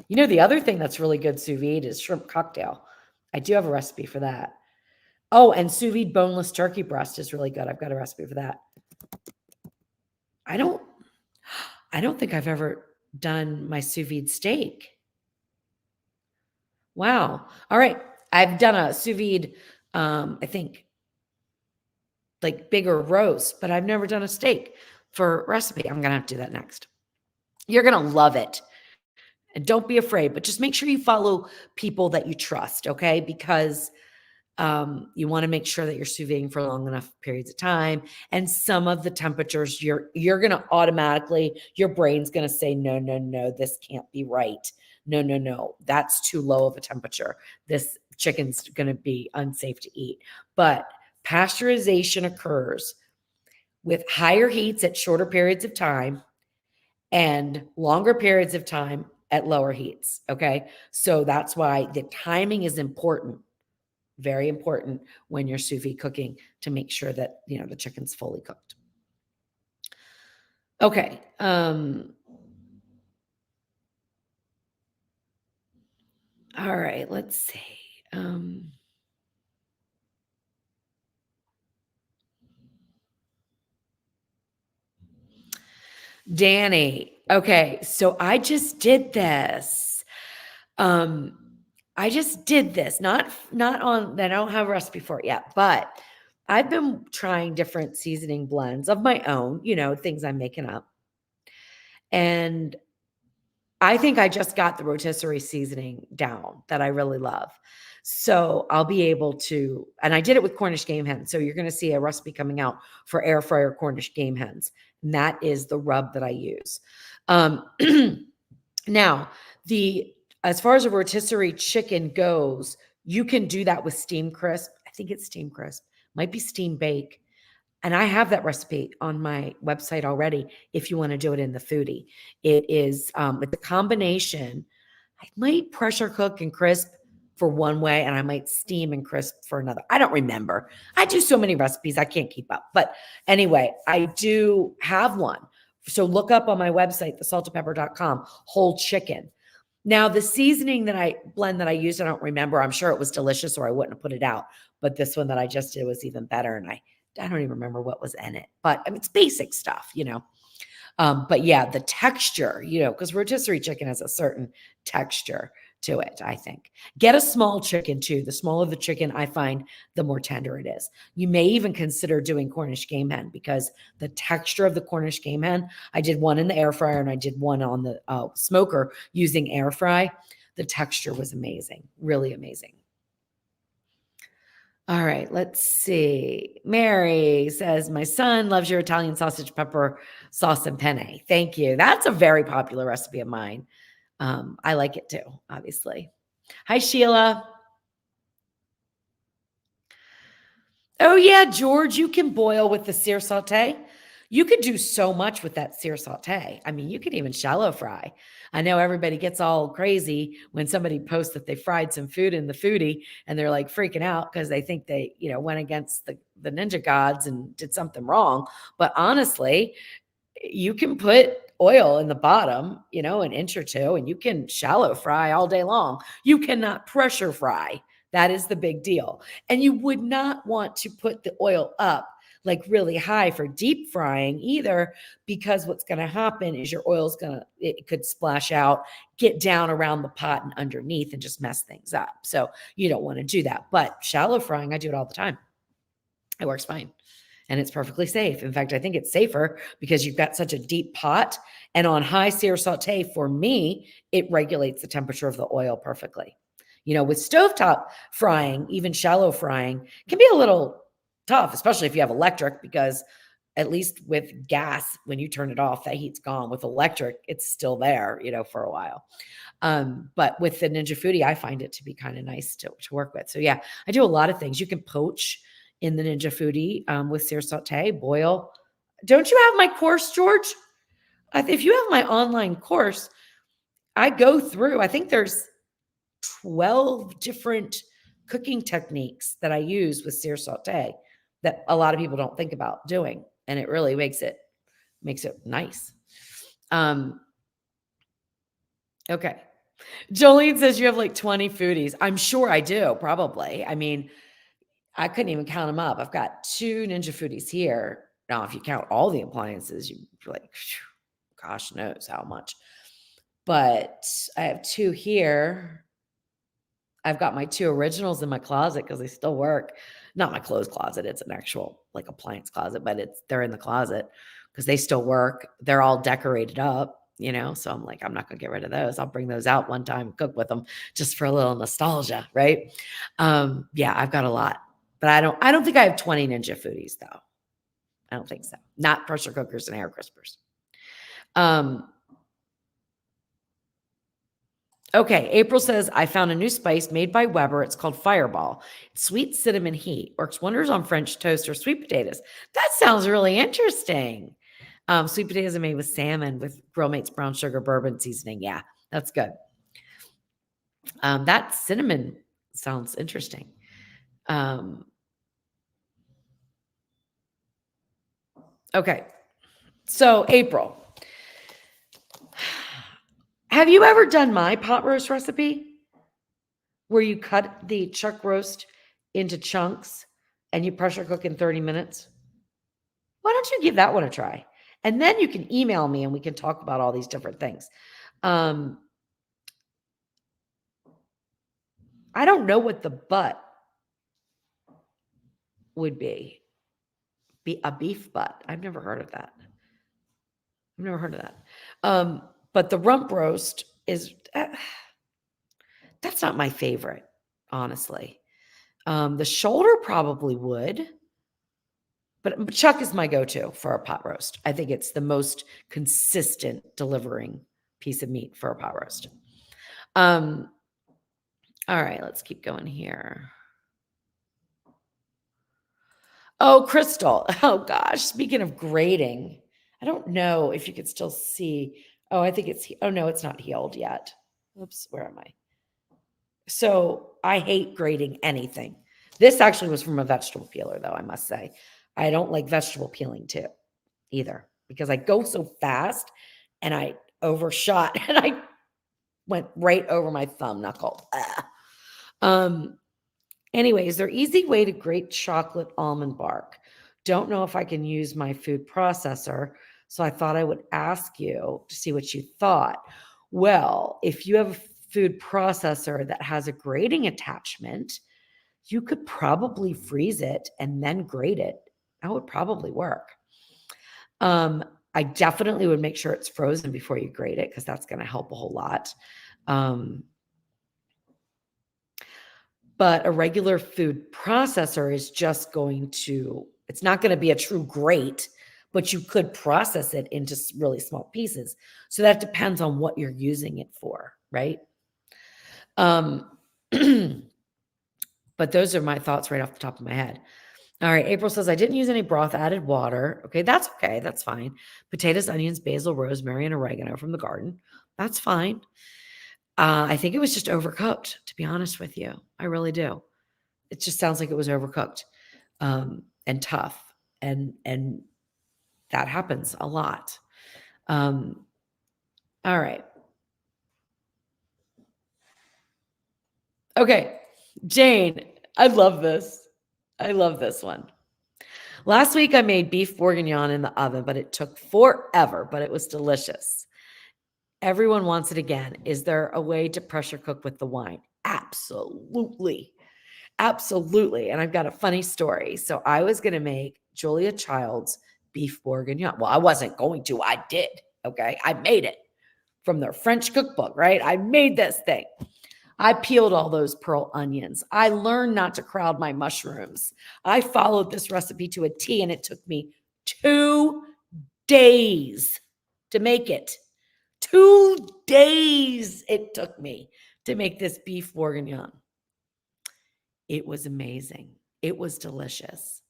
Speaker 1: The other thing that's really good sous vide is shrimp cocktail. I do have a recipe for that. Oh, and sous vide boneless turkey breast is really good. I've got a recipe for that. I don't think I've ever done my sous vide steak. Wow. All right. I've done a sous vide, I think, like bigger roast, but I've never done a steak for recipe. I'm going to have to do that next. You're going to love it. And don't be afraid, but just make sure you follow people that you trust, okay? Because you want to make sure that you're sous videing for long enough periods of time. And some of the temperatures, you're going to automatically, your brain's going to say, no, this can't be right. No, that's too low of a temperature. This chicken's going to be unsafe to eat. But pasteurization occurs with higher heats at shorter periods of time and longer periods of time at lower heats. Okay. So that's why the timing is important. Very important when you're sous vide cooking to make sure that, the chicken's fully cooked. Okay. All right. Let's see. Danny. Okay. So I just did this. Not on, I don't have a recipe for it yet, but I've been trying different seasoning blends of my own, things I'm making up. And I think I just got the rotisserie seasoning down that I really love. So I'll be able to, and I did it with Cornish game hens. So you're going to see a recipe coming out for air fryer Cornish game hens. And that is the rub that I use. Um, now, as far as a rotisserie chicken goes, you can do that with steam crisp. I think it's steam crisp, might be steam bake. And I have that recipe on my website already if you want to do it in the foodie. It is it's a combination. I might pressure cook and crisp for one way, and I might steam and crisp for another. I don't remember. I do so many recipes, I can't keep up. But anyway, I do have one. So look up on my website, thesaltedpepper.com, whole chicken. Now, the seasoning blend that I used, I don't remember. I'm sure it was delicious or I wouldn't have put it out. But this one that I just did was even better. And I don't even remember what was in it. But I mean, it's basic stuff. But yeah, the texture, because rotisserie chicken has a certain texture to it, I think. Get a small chicken too. The smaller the chicken, I find, the more tender it is. You may even consider doing Cornish game hen because the texture of the Cornish game hen, I did one in the air fryer and I did one on the smoker using air fry. The texture was amazing, really amazing. All right, let's see. Mary says, my son loves your Italian sausage, pepper, sauce, and penne. Thank you. That's a very popular recipe of mine. I like it too, obviously. Hi, Sheila. Oh, yeah, George, you can boil with the sear saute. You could do so much with that sear saute. I mean, you could even shallow fry. I know everybody gets all crazy when somebody posts that they fried some food in the foodie and they're like freaking out because they think they, went against the ninja gods and did something wrong. But honestly, you can put oil in the bottom, an inch or two, and you can shallow fry all day long. You cannot pressure fry. That is the big deal. And you would not want to put the oil up like really high for deep frying either, because what's going to happen is your oil's it could splash out, get down around the pot and underneath and just mess things up. So you don't want to do that. But shallow frying, I do it all the time. It works fine. And it's perfectly safe. In fact, I think it's safer because you've got such a deep pot. And on high sear saute, for me, it regulates the temperature of the oil perfectly. With stovetop frying, even shallow frying, can be a little tough, especially if you have electric, because at least with gas, when you turn it off, that heat's gone. With electric, it's still there, for a while. But with the Ninja Foodi, I find it to be kind of nice to work with. So yeah, I do a lot of things. You can poach in the Ninja Foodi with sear saute, boil. Don't you have my course, George? If you have my online course, I go through, I think there's 12 different cooking techniques that I use with sear saute that a lot of people don't think about doing. And it really makes it nice. Okay. Jolene says you have like 20 foodies. I'm sure I do, probably. I mean, I couldn't even count them up. I've got 2 Ninja Foodies here. Now, if you count all the appliances, you're like, gosh knows how much. But I have 2 here. I've got my 2 originals in my closet because they still work. Not my clothes closet. It's an actual like appliance closet, but they're in the closet because they still work. They're all decorated up, so I'm like, I'm not going to get rid of those. I'll bring those out one time, cook with them just for a little nostalgia. Right. Yeah, I've got a lot, but I don't think I have 20 Ninja Foodies though. I don't think so. Not pressure cookers and air crispers. Okay, April says, I found a new spice made by Weber. It's called Fireball. Sweet cinnamon heat. Works wonders on French toast or sweet potatoes. That sounds really interesting. Sweet potatoes are made with salmon with Grill Mates brown sugar bourbon seasoning. Yeah, that's good. That cinnamon sounds interesting. Okay, so April, have you ever done my pot roast recipe where you cut the chuck roast into chunks and you pressure cook in 30 minutes? Why don't you give that one a try? And then you can email me and we can talk about all these different things. I don't know what the but. would be a beef butt. I've never heard of that. I've never heard of that. But the rump roast is that's not my favorite, honestly. The shoulder probably would, but chuck is my go-to for a pot roast. I think it's the most consistent delivering piece of meat for a pot roast. All right, let's keep going here. Oh, Crystal. Oh gosh, speaking of grating, I don't know if you could still see. Oh, I think it's, oh no, it's not healed yet. Oops, where am I? So I hate grating anything. This actually was from a vegetable peeler, though, I must say. I don't like vegetable peeling too, either, because I go so fast and I overshot and I went right over my thumb knuckle. Anyways, they're easy way to grate chocolate almond bark. Don't know if I can use my food processor, so I thought I would ask you to see what you thought. Well, if you have a food processor that has a grating attachment, you could probably freeze it and then grate it. That would probably work. I definitely would make sure it's frozen before you grate it, because that's going to help a whole lot. But a regular food processor is just going to, it's not going to be a true grate, but you could process it into really small pieces. So that depends on what you're using it for, right? But those are my thoughts right off the top of my head. All right, April says, I didn't use any broth, added water. Okay, that's okay. That's fine. Potatoes, onions, basil, rosemary, and oregano from the garden. That's fine. I think it was just overcooked, to be honest with you. I really do. It just sounds like it was overcooked and tough. And that happens a lot. All right. Okay, Jane, I love this. I love this one. Last week I made beef bourguignon in the oven, but it took forever, but it was delicious. Everyone wants it again. Is there a way to pressure cook with the wine? Absolutely. Absolutely. And I've got a funny story. So I was going to make Julia Child's beef bourguignon. Well, I wasn't going to. I did. Okay. I made it from their French cookbook, right? I made this thing. I peeled all those pearl onions. I learned not to crowd my mushrooms. I followed this recipe to a T, and it took me 2 days to make it. 2 days it took me to make this beef bourguignon. It was amazing. It was delicious.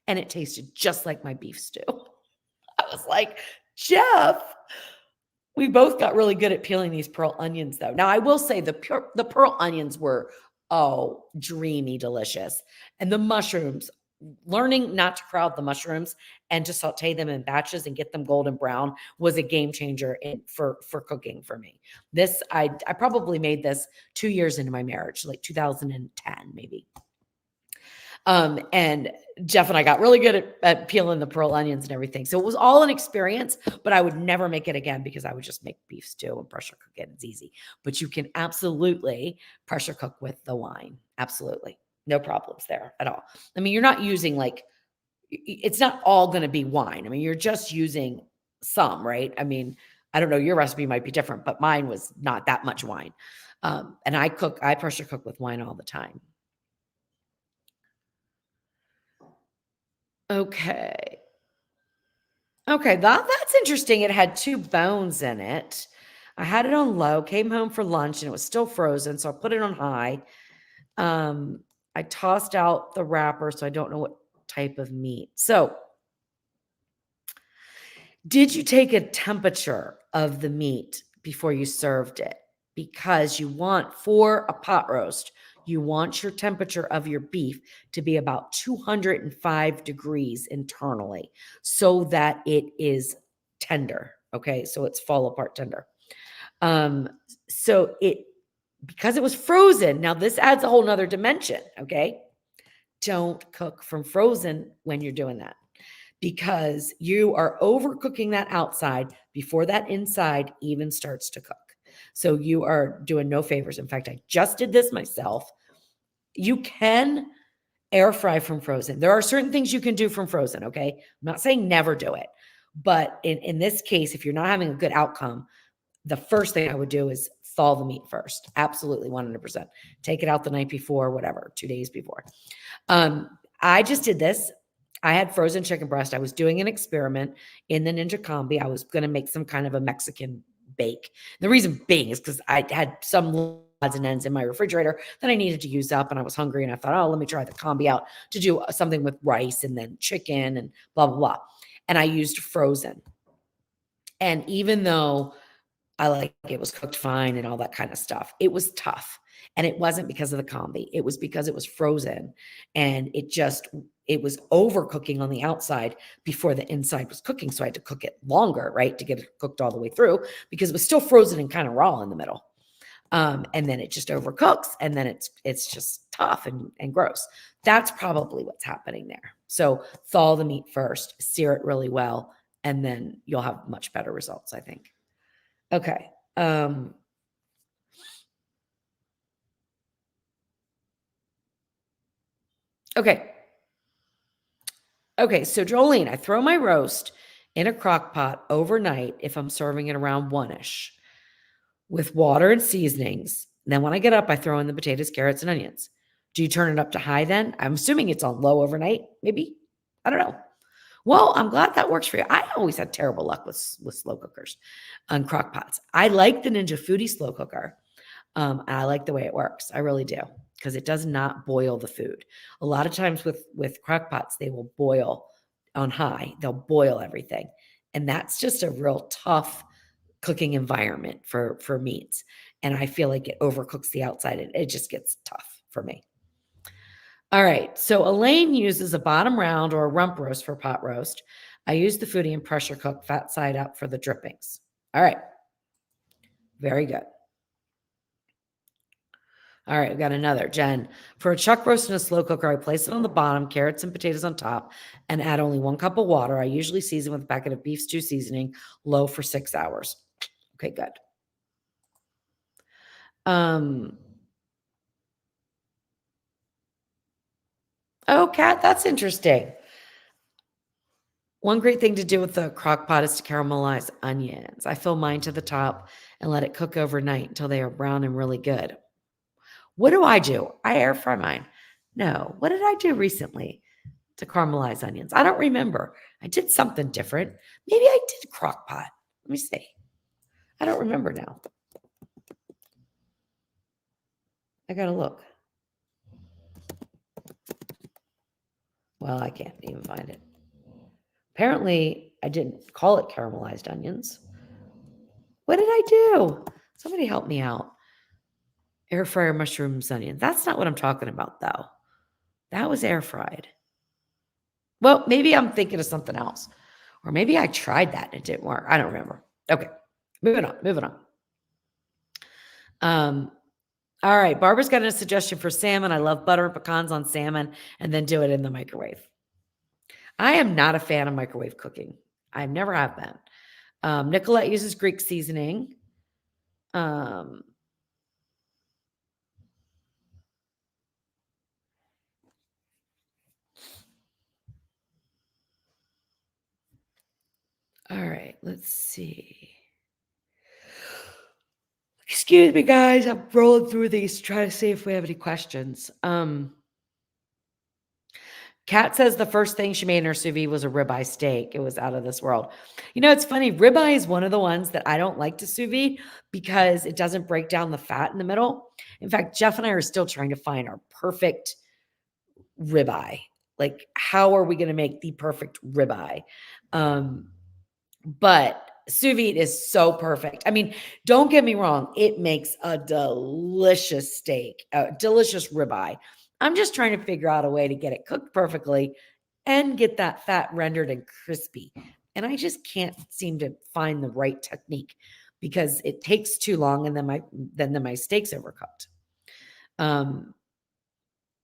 Speaker 1: And it tasted just like my beef stew. I was like, Jeff, we both got really good at peeling these pearl onions, though. Now, I will say the pearl onions were, dreamy delicious. And the mushrooms, learning not to crowd the mushrooms and to saute them in batches and get them golden brown was a game changer for cooking for me. This, I probably made this 2 years into my marriage, like 2010, maybe. And Jeff and I got really good at peeling the pearl onions and everything. So it was all an experience, but I would never make it again, because I would just make beef stew and pressure cook it. It's easy, but you can absolutely pressure cook with the wine. Absolutely. No problems there at all. I mean, you're not using it's not all going to be wine. I mean, you're just using some, right? I mean, I don't know, your recipe might be different, but mine was not that much wine. And I pressure cook with wine all the time. Okay. Okay, that's interesting. It had 2 bones in it. I had it on low, came home for lunch, and it was still frozen, so I put it on high. I tossed out the wrapper, so I don't know what type of meat. So, did you take a temperature of the meat before you served it? Because you want, for a pot roast, you want your temperature of your beef to be about 205 degrees internally, so that it is tender. Okay. So it's fall apart tender. Because it was frozen, now this adds a whole nother dimension. Okay. Don't cook from frozen when you're doing that, because you are overcooking that outside before that inside even starts to cook. So you are doing no favors. In fact, I just did this myself. You can Air fry from frozen. There are certain things you can do from frozen, okay? I'm not saying never do it. But in this case, if you're not having a good outcome, the first thing I would do is thaw the meat first. Absolutely, 100%. Take it out the night before, whatever, 2 days before. I just did this. I had frozen chicken breast. I was doing an experiment in the Ninja Combi. I was going to make some kind of a Mexican bake. The reason being is because I had some odds and ends in my refrigerator that I needed to use up, and I was hungry, and I thought, oh, let me try the combi out to do something with rice and then chicken and blah, blah, blah. And I used frozen. And even though it was cooked fine and all that kind of stuff, it was tough. And it wasn't because of the combi. It was because it was frozen, and it was overcooking on the outside before the inside was cooking. So I had to cook it longer, right, to get it cooked all the way through, because it was still frozen and kind of raw in the middle. And then it just overcooks, and then it's just tough and gross. That's probably what's happening there. So thaw the meat first, sear it really well, and then you'll have much better results, I think. Okay. Okay. Okay, so Jolene, I throw my roast in a crock pot overnight if I'm serving it around 1-ish with water and seasonings. Then when I get up, I throw in the potatoes, carrots, and onions. Do you turn it up to high then? I'm assuming it's on low overnight, maybe. I don't know. Well, I'm glad that works for you. I always had terrible luck with slow cookers on crock pots. I like the Ninja Foodi slow cooker. And I like the way it works. I really do, because it does not boil the food. A lot of times with crock pots, they will boil on high. They'll boil everything. And that's just a real tough cooking environment for meats. And I feel like it overcooks the outside. It just gets tough for me. All right. So Elaine uses a bottom round or a rump roast for pot roast. I use the Foodi and pressure cook fat side up for the drippings. All right. Very good. All right, we got another. Jen, for a chuck roast in a slow cooker, I place it on the bottom, carrots and potatoes on top, and add only 1 cup of water. I usually season with a packet of beef stew seasoning, low for 6 hours. Okay, good. Oh, Kat, that's interesting. One great thing to do with the crock pot is to caramelize onions. I fill mine to the top and let it cook overnight until they are brown and really good. What do? I air fry mine. No. What did I do recently to caramelize onions? I don't remember. I did something different. Maybe I did crock pot. Let me see. I don't remember now. I got to look. Well, I can't even find it. Apparently, I didn't call it caramelized onions. What did I do? Somebody help me out. Air fryer mushrooms, onions. That's not what I'm talking about, though. That was air fried. Well, maybe I'm thinking of something else. Or maybe I tried that and it didn't work. I don't remember. Okay. Moving on. All right. Barbara's got a suggestion for salmon. I love butter and pecans on salmon and then do it in the microwave. I am not a fan of microwave cooking. I never have been. Nicolette uses Greek seasoning. All right, let's see. Excuse me, guys. I'm rolling through these, trying to see if we have any questions. Kat says the first thing she made in her sous vide was a ribeye steak. It was out of this world. You know, it's funny. Ribeye is one of the ones that I don't like to sous vide because it doesn't break down the fat in the middle. In fact, Jeff and I are still trying to find our perfect ribeye. Like, how are we going to make the perfect ribeye? But sous vide is so perfect. I mean, don't get me wrong. It makes a delicious steak, a delicious ribeye. I'm just trying to figure out a way to get it cooked perfectly and get that fat rendered and crispy. And I just can't seem to find the right technique because it takes too long and then my steak's overcooked.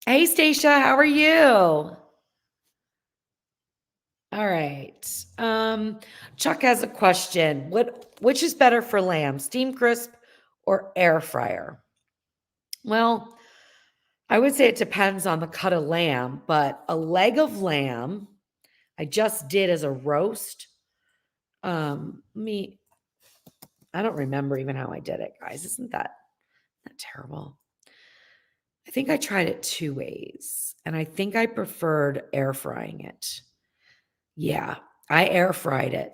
Speaker 1: Hey, Stacia, how are you? All right. Chuck has a question. Which is better for lamb, steam crisp or air fryer? Well, I would say it depends on the cut of lamb, but a leg of lamb I just did as a roast. Me, I don't remember even how I did it, guys. Isn't that terrible? I think I tried it 2 ways, and I think I preferred air frying it. Yeah, I air fried it,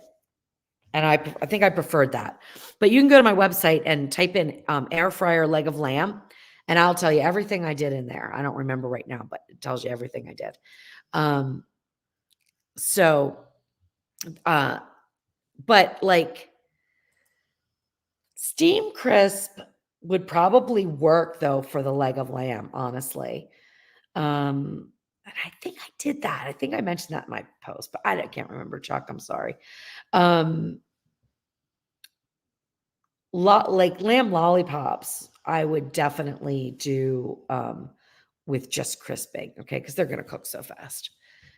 Speaker 1: and I think I preferred that. But you can go to my website and type in air fryer leg of lamb, and I'll tell you everything I did in there. I don't remember right now, but it tells you everything I did. So, but like steam crisp would probably work though for the leg of lamb, honestly. And I think I did that. I think I mentioned that in my post, but I can't remember, Chuck. I'm sorry. Like lamb lollipops, I would definitely do with just crisping, okay? Because they're going to cook so fast.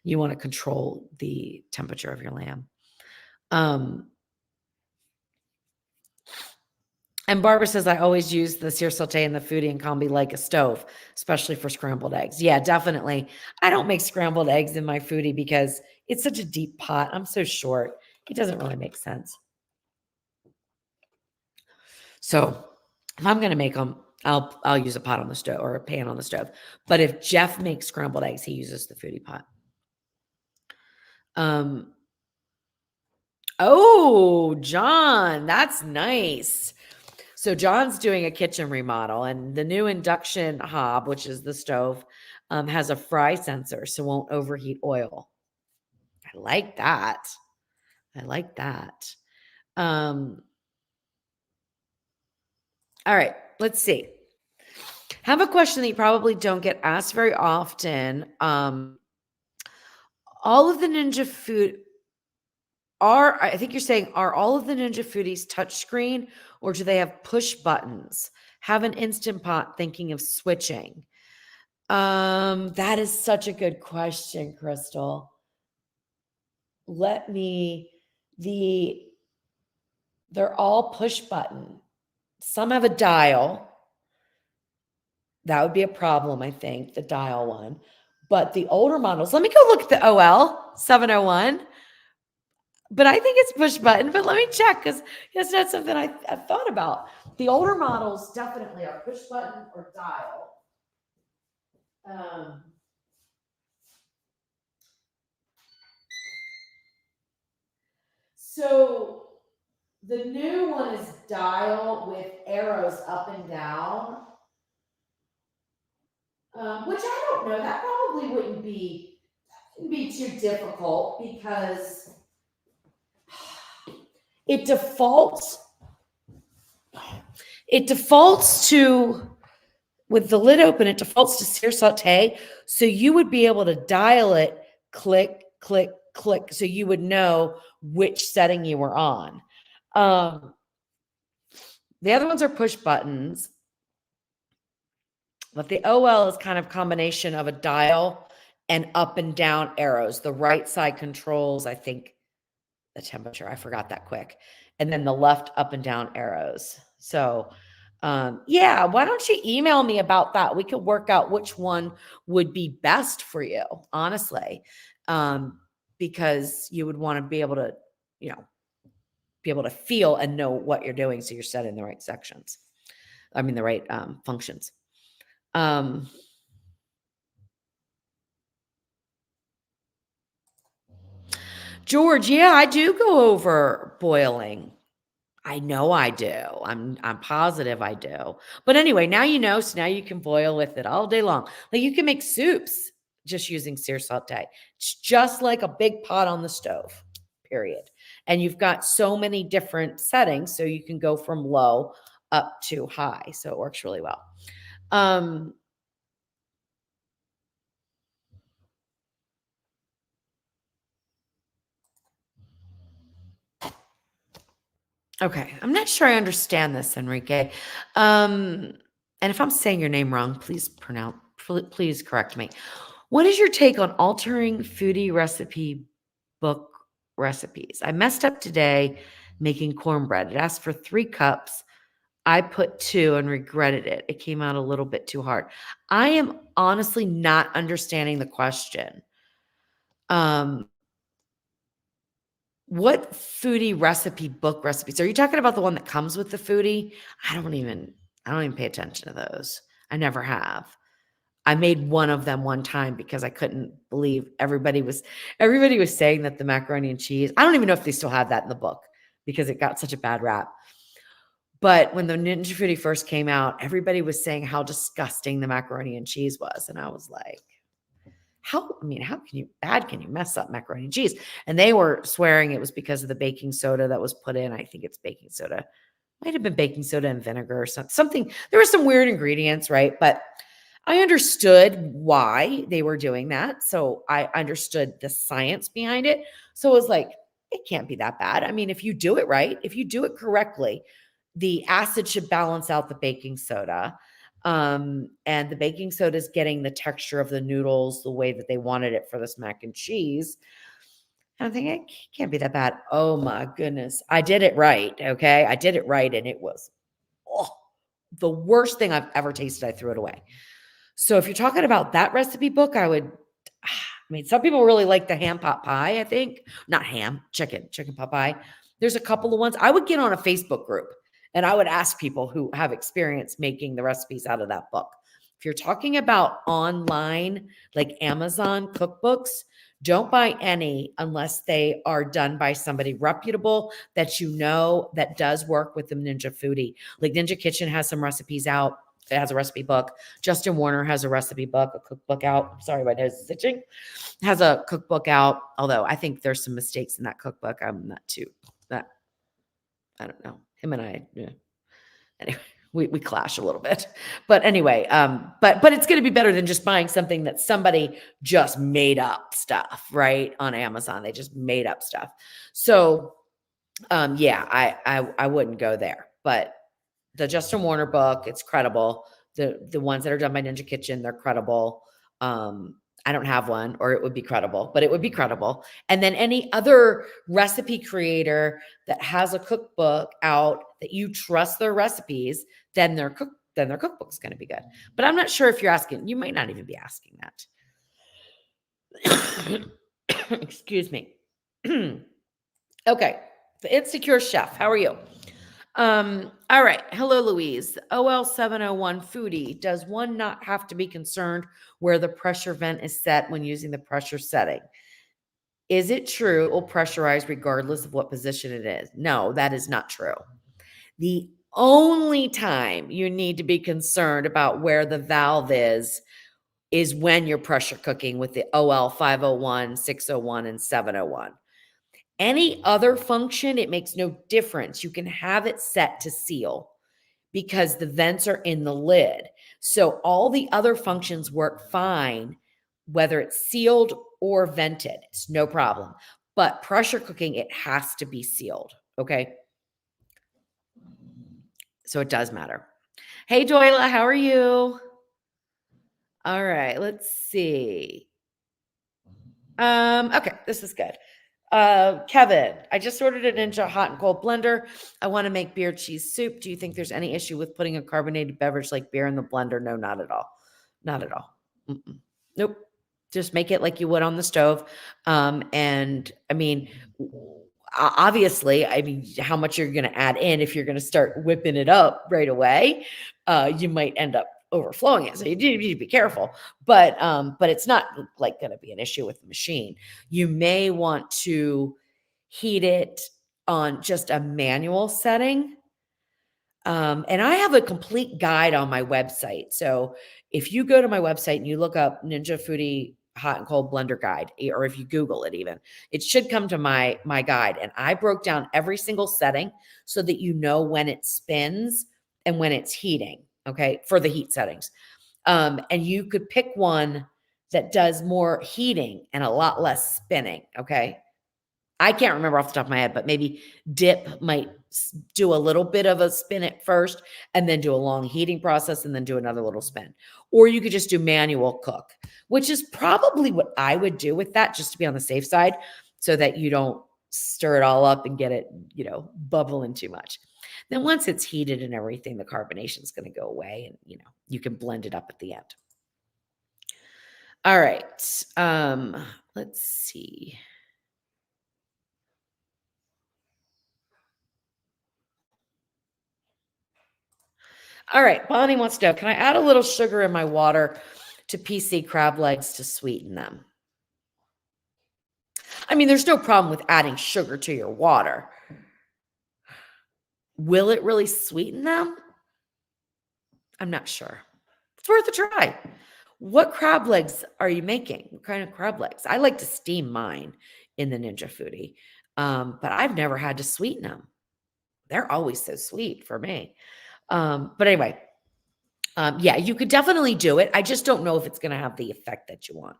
Speaker 1: You want to control the temperature of your lamb. And Barbara says, I always use the sear saute and the foodie and combi like a stove, especially for scrambled eggs. Yeah, definitely. I don't make scrambled eggs in my foodie because it's such a deep pot. I'm so short. It doesn't really make sense. So if I'm going to make them, I'll use a pot on the stove or a pan on the stove. But if Jeff makes scrambled eggs, he uses the foodie pot. Oh, John, that's nice. So John's doing a kitchen remodel, and the new induction hob, which is the stove, has a fry sensor, so won't overheat oil. I like that. I like that. All right, let's see. Have a question that you probably don't get asked very often. All of the Ninja Food I think you're saying, are all of the Ninja Foodies touchscreen or do they have push buttons? Have an Instant Pot, thinking of switching. That is such a good question, Crystal. They're all push button. Some have a dial. That would be a problem, I think, the dial one. But the older models, let me go look at the OL 701. But I think it's push button. But let me check because that's not something I've thought about. The older models definitely are push button or dial. So the new one is dial with arrows up and down, which I don't know. That probably wouldn't be too difficult because it defaults to, with the lid open, it defaults to sear saute. So you would be able to dial it, click, click, click. So you would know which setting you were on. The other ones are push buttons. But the OL is kind of combination of a dial and up and down arrows. The right side controls, I think, the temperature. I forgot that quick. And then the left up and down arrows. So, yeah, why don't you email me about that? We could work out which one would be best for you, honestly, because you would want to be able to, be able to feel and know what you're doing. So you're setting the right sections. I mean, the right functions. George, yeah, I do go over boiling. I know I do. I'm positive I do. But anyway, now you know, so now you can boil with it all day long. Like you can make soups just using sear saute. It's just like a big pot on the stove, period. And you've got so many different settings, so you can go from low up to high. So it works really well. Okay, I'm not sure I understand this, Enrique. And if I'm saying your name wrong, please correct me. What is your take on altering foodie recipe book recipes? I messed up today making cornbread. It asked for 3 cups I put 2 and regretted it. It came out a little bit too hard. I am honestly not understanding the question. Um, what foodie recipe book recipes? Are you talking about the one that comes with the foodie? I don't even pay attention to those. I never have. I made one of them one time because I couldn't believe everybody was saying that the macaroni and cheese. I don't even know if they still have that in the book because it got such a bad rap. But when the Ninja Foodi first came out, everybody was saying how disgusting the macaroni and cheese was. And I was like, how can you mess up macaroni and cheese? And they were swearing it was because of the baking soda that was put in. I think it's baking soda. Might have been baking soda and vinegar or something. There were some weird ingredients, right? But I understood why they were doing that. So I understood the science behind it. So it was like, it can't be that bad. I mean, if you do it right, if you do it correctly, the acid should balance out the baking soda. And the baking soda is getting the texture of the noodles the way that they wanted it for this mac and cheese. And I'm thinking, it can't be that bad. Oh my goodness. I did it right. Okay. I did it right. And it was the worst thing I've ever tasted. I threw it away. So if you're talking about that recipe book, some people really like the ham pot pie, I think. Not ham, chicken pot pie. There's a couple of ones. I would get on a Facebook group and I would ask people who have experience making the recipes out of that book. If you're talking about online, like Amazon cookbooks, don't buy any unless they are done by somebody reputable that that does work with the Ninja Foodi. Like Ninja Kitchen has some recipes out. It has a recipe book. Justin Warner has a recipe book, a cookbook out. Sorry, my nose is itching. Has a cookbook out, although I think there's some mistakes in that cookbook. I'm not too that. I don't know. Him and I, yeah. Anyway, we clash a little bit. But anyway, but it's going to be better than just buying something that somebody just made up stuff, right? On Amazon, they just made up stuff. So, yeah, I wouldn't go there, but the Justin Warner book, it's credible. The ones that are done by Ninja Kitchen, they're credible. I don't have one, or it would be credible, but it would be credible. And then any other recipe creator that has a cookbook out that you trust their recipes, then their cookbook is going to be good. But I'm not sure if you're asking. You might not even be asking that. Excuse me. Okay, the Insecure Chef. How are you? All right. Hello, Louise. OL701 Foodie. Does one not have to be concerned where the pressure vent is set when using the pressure setting? Is it true it will pressurize regardless of what position it is? No, that is not true. The only time you need to be concerned about where the valve is when you're pressure cooking with the OL501, 601, and 701. Any other function, it makes no difference. You can have it set to seal because the vents are in the lid. So all the other functions work fine, whether it's sealed or vented. It's no problem. But pressure cooking, it has to be sealed. Okay. So it does matter. Hey, Doyla, how are you? All right, let's see. Okay, this is good. Kevin, I just ordered a Ninja hot and cold blender. I want to make beer cheese soup. Do you think there's any issue with putting a carbonated beverage like beer in the blender? No, not at all. Not at all. Nope. Just make it like you would on the stove. And I mean, obviously, how much you're going to add in if you're going to start whipping it up right away, you might end up overflowing it. So you need to be careful, but it's not like going to be an issue with the machine. You may want to heat it on just a manual setting. And I have a complete guide on my website. So if you go to my website and you look up Ninja Foodi hot and cold blender guide, or if you Google it, even it should come to my guide. And I broke down every single setting so that you know when it spins and when it's heating. Okay. For the heat settings. And you could pick one that does more heating and a lot less spinning. Okay. I can't remember off the top of my head, but maybe dip might do a little bit of a spin at first and then do a long heating process and then do another little spin. Or you could just do manual cook, which is probably what I would do with that, just to be on the safe side so that you don't stir it all up and get it, bubbling too much. Then once it's heated and everything, the carbonation is going to go away, and you can blend it up at the end. All right. Let's see. All right. Bonnie wants to know, can I add a little sugar in my water to PC crab legs to sweeten them? I mean, there's no problem with adding sugar to your water. Will it really sweeten them? I'm not sure. It's worth a try. What crab legs are you making? What kind of crab legs? I like to steam mine in the Ninja Foodi, but I've never had to sweeten them. They're always so sweet for me. But anyway, yeah, you could definitely do it. I just don't know if it's going to have the effect that you want.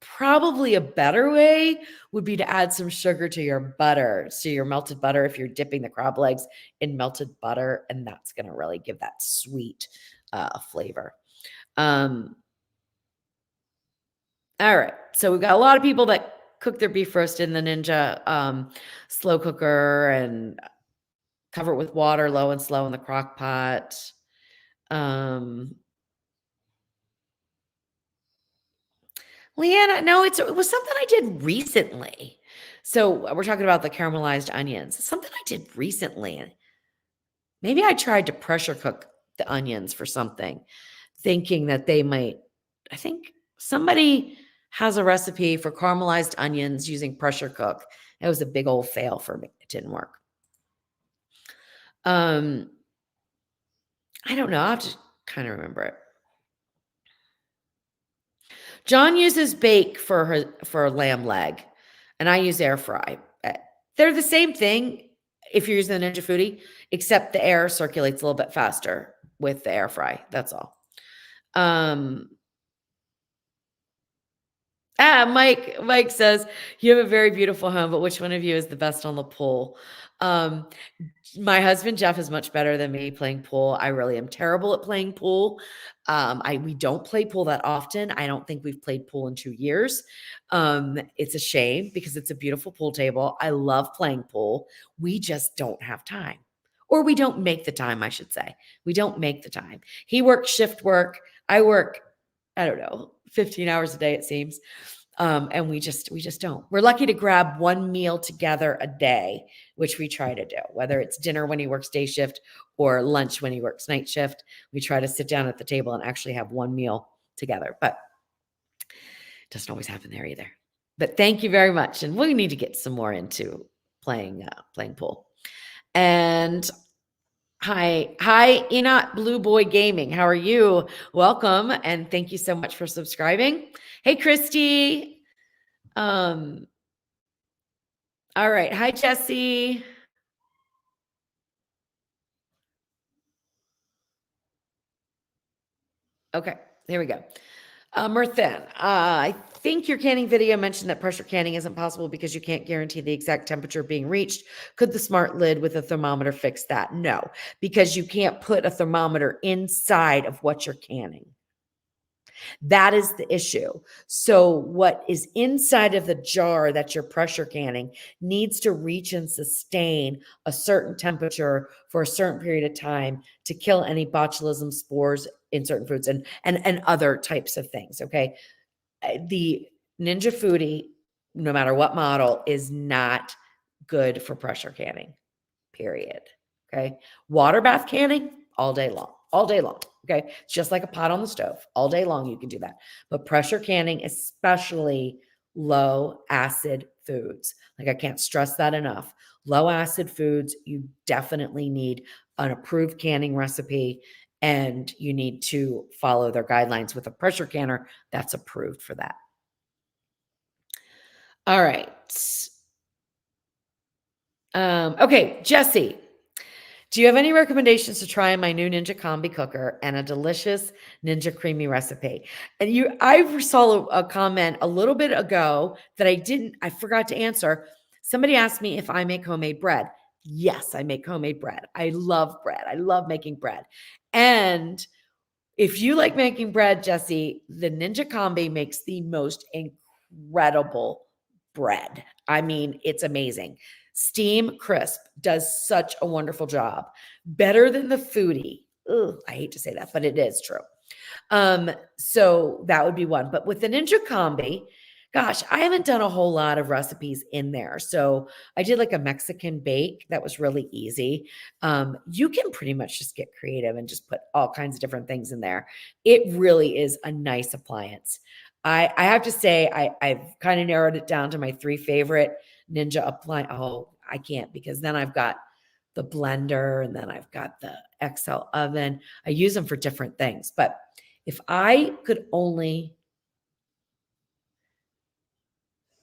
Speaker 1: Probably a better way would be to add some sugar to your butter. So your melted butter, if you're dipping the crab legs in melted butter, and that's going to really give that sweet flavor. All right. So we've got a lot of people that cook their beef roast in the Ninja slow cooker and cover it with water, low and slow in the crock pot. Leanna, no, it was something I did recently. So we're talking about the caramelized onions. It's something I did recently. Maybe I tried to pressure cook the onions for something, thinking that they might. I think somebody has a recipe for caramelized onions using pressure cook. It was a big old fail for me. It didn't work. I don't know. I'll have to kind of remember it. John uses bake for a lamb leg, and I use air fry. They're the same thing if you're using the Ninja Foodi, except the air circulates a little bit faster with the air fry. That's all. Mike says, you have a very beautiful home, but which one of you is the best on the pool? My husband, Jeff, is much better than me playing pool. I really am terrible at playing pool. We don't play pool that often. I don't think we've played pool in 2 years. It's a shame because it's a beautiful pool table. I love playing pool. We just don't have time, or we don't make the time, I should say. We don't make the time. He works shift work. I work, I don't know, 15 hours a day, it seems. And we just don't. We're lucky to grab one meal together a day, which we try to do, whether it's dinner when he works day shift or lunch when he works night shift. We try to sit down at the table and actually have one meal together, but it doesn't always happen there either. But thank you very much. And we need to get some more into playing pool. And hi, Enoch Blue Boy Gaming. How are you? Welcome. And thank you so much for subscribing. Hey, Christy. All right. Hi, Jesse. Okay. Here we go. Merthen, I think your canning video mentioned that pressure canning isn't possible because you can't guarantee the exact temperature being reached. Could the smart lid with a thermometer fix that? No, because you can't put a thermometer inside of what you're canning. That is the issue. So what is inside of the jar that you're pressure canning needs to reach and sustain a certain temperature for a certain period of time to kill any botulism spores in certain foods and other types of things. Okay. The Ninja Foodi, no matter what model, is not good for pressure canning, period. Okay. Water bath canning all day long. Okay. It's just like a pot on the stove. All day long, you can do that. But pressure canning, especially low acid foods, like I can't stress that enough. Low acid foods, you definitely need an approved canning recipe, and you need to follow their guidelines with a pressure canner that's approved for that. All right. Okay, Jesse. Do you have any recommendations to try my new Ninja Combi cooker and a delicious Ninja creamy recipe? And I saw a comment a little bit ago that I forgot to answer. Somebody asked me if I make homemade bread. Yes, I make homemade bread. I love bread. I love making bread. And if you like making bread, Jesse, the Ninja Combi makes the most incredible bread. I mean, it's amazing. Steam Crisp does such a wonderful job. Better than the Foodie. Ugh, I hate to say that, but it is true. So that would be one. But with the Ninja Combi, gosh, I haven't done a whole lot of recipes in there. So I did like a Mexican bake that was really easy. You can pretty much just get creative and just put all kinds of different things in there. It really is a nice appliance. I have to say, I've kind of narrowed it down to my 3 favorite Ninja appliance. Oh, I can't, because then I've got the blender and then I've got the XL oven. I use them for different things. But if I could only,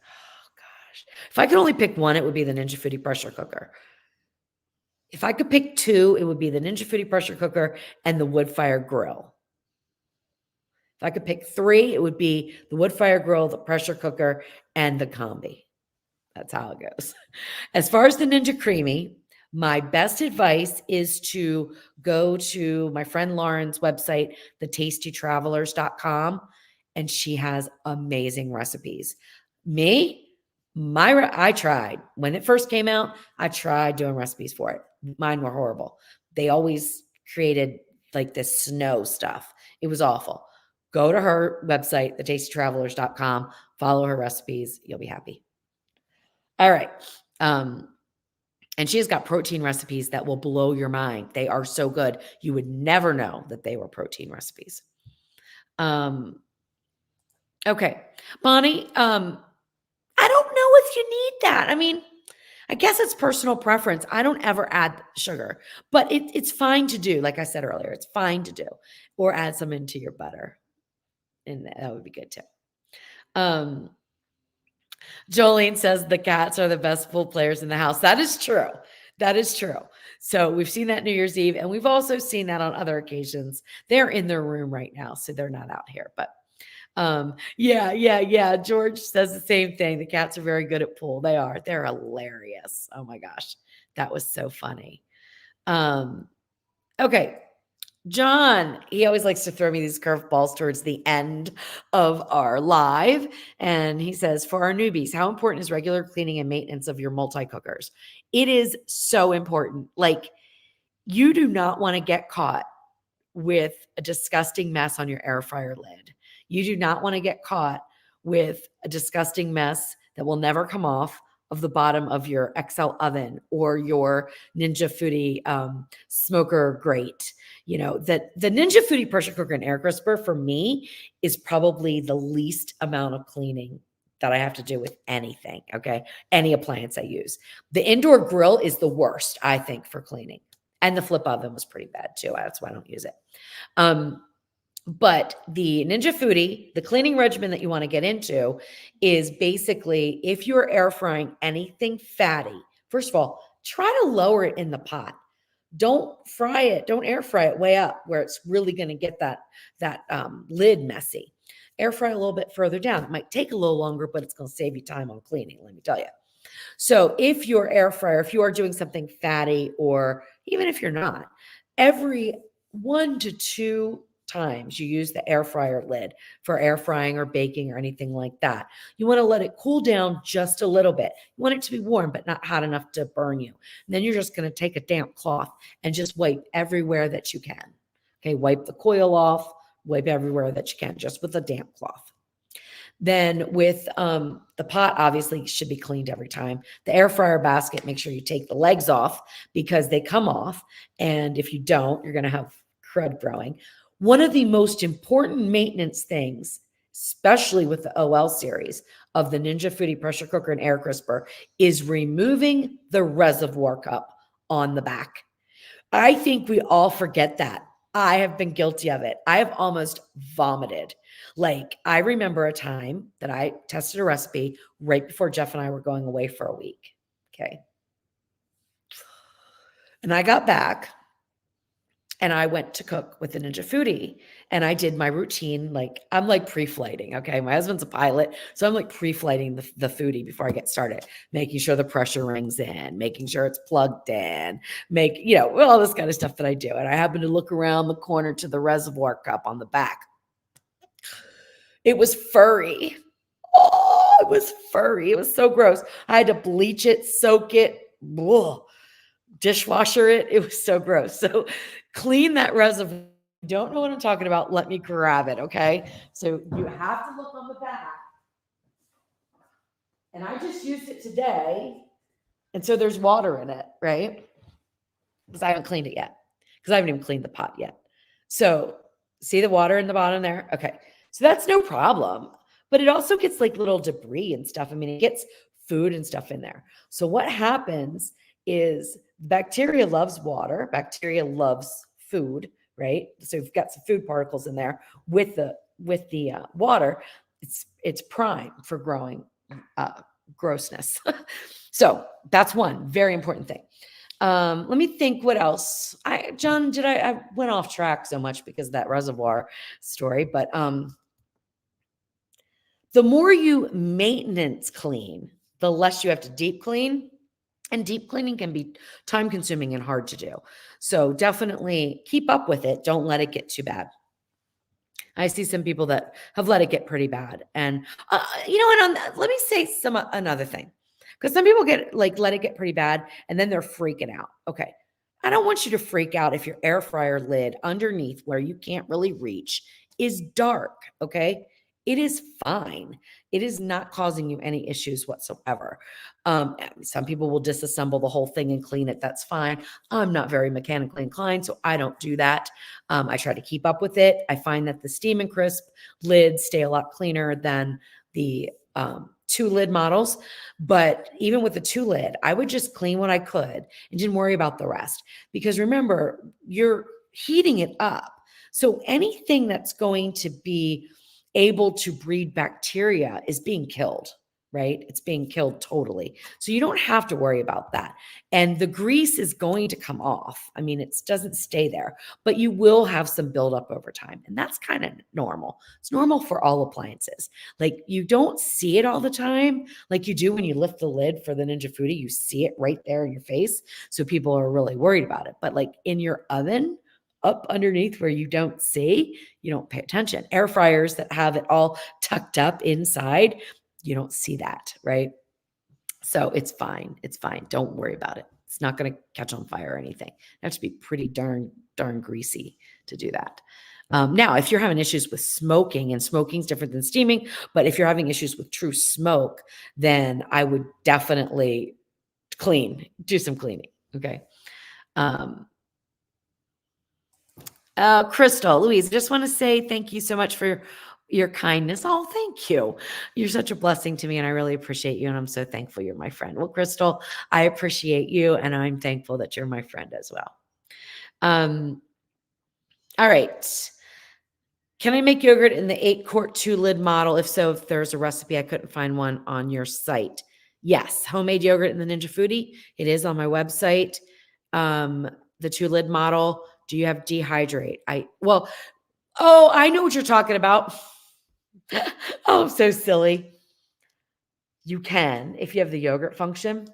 Speaker 1: oh gosh, if I could only pick one, it would be the Ninja Foodi pressure cooker. If I could pick 2, it would be the Ninja Foodi pressure cooker and the Woodfire Grill. If I could pick 3, it would be the Woodfire Grill, the pressure cooker, and the combi. That's how it goes. As far as the Ninja Creamy, my best advice is to go to my friend Lauren's website, thetastytravelers.com, and she has amazing recipes. I tried. When it first came out, I tried doing recipes for it. Mine were horrible. They always created like this snow stuff. It was awful. Go to her website, thetastytravelers.com, follow her recipes. You'll be happy. All right. And she has got protein recipes that will blow your mind. They are so good. You would never know that they were protein recipes. Okay. Bonnie, I don't know if you need that. I mean, I guess it's personal preference. I don't ever add sugar, but it's fine to do. Like I said earlier, it's fine to do. Or add some into your butter. And that would be good too. Jolene says the cats are the best pool players in the house. That is true. That is true. So we've seen that New Year's Eve, and we've also seen that on other occasions. They're in their room right now, so they're not out here. But yeah. George says the same thing. The cats are very good at pool. They are. They're hilarious. Oh my gosh, that was so funny. Okay. John, he always likes to throw me these curveballs towards the end of our live. And he says, for our newbies, how important is regular cleaning and maintenance of your multi-cookers? It is so important. Like, you do not want to get caught with a disgusting mess on your air fryer lid. You do not want to get caught with a disgusting mess that will never come off of the bottom of your XL oven or your Ninja Foodi smoker grate. You know, that the Ninja Foodi pressure cooker and air crisper for me is probably the least amount of cleaning that I have to do with anything. Okay. Any appliance I use. The indoor grill is the worst, I think, for cleaning. And the flip oven was pretty bad too. That's why I don't use it. But the Ninja Foodi, the cleaning regimen that you want to get into is basically, if you're air frying anything fatty, first of all, try to lower it in the pot. Don't fry it. Don't air fry it way up where it's really going to get that lid messy. Air fry a little bit further down. It might take a little longer, but it's going to save you time on cleaning, let me tell you. So if your air fryer, if you are doing something fatty, or even if you're not, every 1 to 2 times you use the air fryer lid for air frying or baking or anything like that, you want to let it cool down just a little bit. You want it to be warm, but not hot enough to burn you. And then you're just going to take a damp cloth and just wipe everywhere that you can. Okay, wipe the coil off, wipe everywhere that you can, just with a damp cloth. Then with the pot, obviously should be cleaned every time. The air fryer basket, make sure you take the legs off because they come off. And if you don't, you're going to have crud growing. One of the most important maintenance things, especially with the OL series of the Ninja Foodi pressure cooker and air crisper, is removing the reservoir cup on the back. I think we all forget that. I have been guilty of it. I have almost vomited. Like, I remember a time that I tested a recipe right before Jeff and I were going away for a week. Okay. And I got back and I went to cook with the Ninja Foodi, and I did my routine. Like, I'm like pre-flighting. Okay. My husband's a pilot. So I'm like pre-flighting the Foodi before I get started, making sure the pressure ring's in, making sure it's plugged in, all this kind of stuff that I do. And I happened to look around the corner to the reservoir cup on the back. It was furry. Oh, it was furry. It was so gross. I had to bleach it, soak it, dishwasher it. It was so gross. So clean that reservoir. Don't know what I'm talking about. Let me grab it. Okay. So you have to look on the back. And I just used it today. And so there's water in it, right? Because I haven't cleaned it yet. Because I haven't even cleaned the pot yet. So see the water in the bottom there? Okay. So that's no problem. But it also gets like little debris and stuff. I mean, it gets food and stuff in there. So what happens is bacteria loves water. Bacteria loves food, right? So you've got some food particles in there with the water. It's prime for growing grossness. So that's one very important thing. Let me think what else. John, I went off track so much because of that reservoir story, but the more you maintenance clean, the less you have to deep clean. And deep cleaning can be time consuming and hard to do. So definitely keep up with it. Don't let it get too bad. I see some people that have let it get pretty bad. And, and let me say another thing. Because some people let it get pretty bad and then they're freaking out. Okay. I don't want you to freak out if your air fryer lid underneath where you can't really reach is dark. Okay. It is fine. It is not causing you any issues whatsoever. Some people will disassemble the whole thing and clean it. That's fine. I'm not very mechanically inclined, so I don't do that. I try to keep up with it. I find that the Steam and Crisp lids stay a lot cleaner than the 2-lid models. But even with the 2-lid, I would just clean what I could and didn't worry about the rest. Because remember, you're heating it up. So anything that's going to be able to breed bacteria is being killed, right? It's being killed totally. So you don't have to worry about that. And the grease is going to come off. I mean, it doesn't stay there, but you will have some buildup over time. And that's kind of normal. It's normal for all appliances. Like you don't see it all the time like you do when you lift the lid for the Ninja Foodi. You see it right there in your face. So people are really worried about it. But like in your oven, up underneath where you don't see, you don't pay attention. Air fryers that have it all tucked up inside, you don't see that, right? So it's fine. It's fine. Don't worry about it. It's not going to catch on fire or anything. It has to be pretty darn greasy to do that. Now, if you're having issues with smoking, and smoking's different than steaming, but if you're having issues with true smoke, then I would definitely do some cleaning. Okay. Crystal, Louise, just want to say thank you so much for your kindness. Oh, thank you. You're such a blessing to me, and I really appreciate you, and I'm so thankful you're my friend. Well, Crystal, I appreciate you, and I'm thankful that you're my friend as well. All right. Can I make yogurt in the 8-quart 2-lid model? If so, if there's a recipe, I couldn't find one on your site. Yes, homemade yogurt in the Ninja Foodi. It is on my website. The 2-lid model. Do you have dehydrate? I know what you're talking about. Oh, I'm so silly. You can, if you have the yogurt function.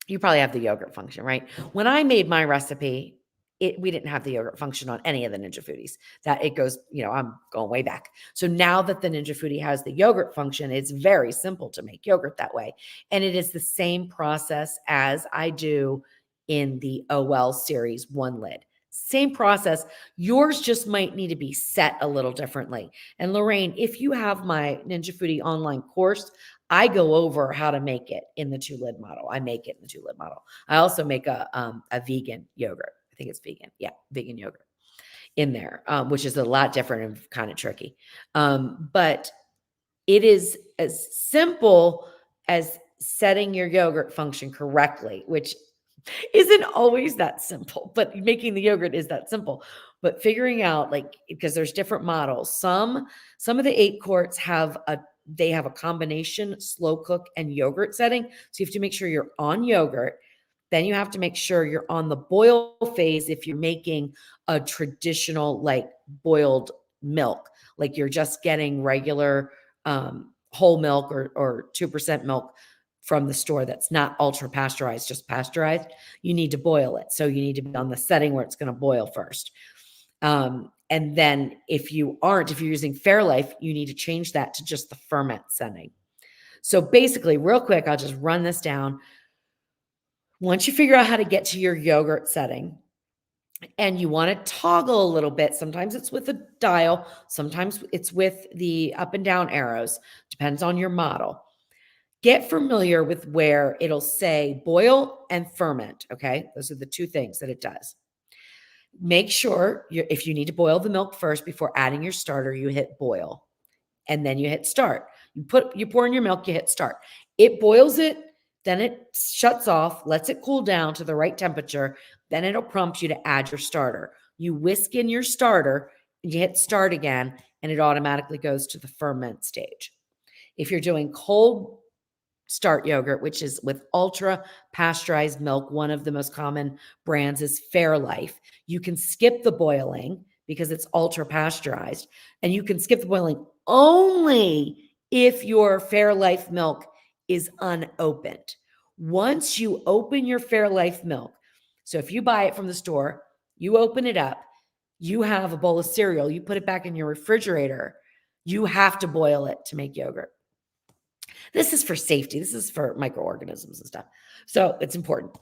Speaker 1: You probably have the yogurt function, right? When I made my recipe, we didn't have the yogurt function on any of the Ninja Foodis. That it goes, I'm going way back. So now that the Ninja Foodi has the yogurt function, it's very simple to make yogurt that way. And it is the same process as I do in the OL series 1-lid. Same process. Yours just might need to be set a little differently. And Lorraine, if you have my Ninja Foodi online course, I go over how to make it in the 2-lid model. I make it in the 2-lid model. I also make a vegan yogurt. I think it's vegan. Yeah, vegan yogurt in there, which is a lot different and kind of tricky. But it is as simple as setting your yogurt function correctly, which isn't always that simple, but making the yogurt is that simple. But figuring out, because there's different models. Some of the 8 quarts have a combination slow cook and yogurt setting. So you have to make sure you're on yogurt. Then you have to make sure you're on the boil phase if you're making a traditional boiled milk, like you're just getting regular whole milk or 2% milk from the store that's not ultra pasteurized, just pasteurized. You need to boil it. So you need to be on the setting where it's going to boil first. And then if you're using Fairlife, you need to change that to just the ferment setting. So basically, real quick, I'll just run this down. Once you figure out how to get to your yogurt setting, and you want to toggle a little bit, sometimes it's with a dial, sometimes it's with the up and down arrows, depends on your model. Get familiar with where it'll say boil and ferment, okay? Those are the two things that it does. Make sure if you need to boil the milk first before adding your starter, you hit boil and then you hit start. You pour in your milk, you hit start. It boils it, then it shuts off, lets it cool down to the right temperature. Then it'll prompt you to add your starter. You whisk in your starter, you hit start again, and it automatically goes to the ferment stage. If you're doing cold start yogurt, which is with ultra pasteurized milk, one of the most common brands is Fairlife. You can skip the boiling because it's ultra pasteurized, and you can skip the boiling only if your Fairlife milk is unopened. Once you open your Fairlife milk, so if you buy it from the store, you open it up, you have a bowl of cereal, you put it back in your refrigerator, you have to boil it to make yogurt. This is for safety. This is for microorganisms and stuff. So it's important.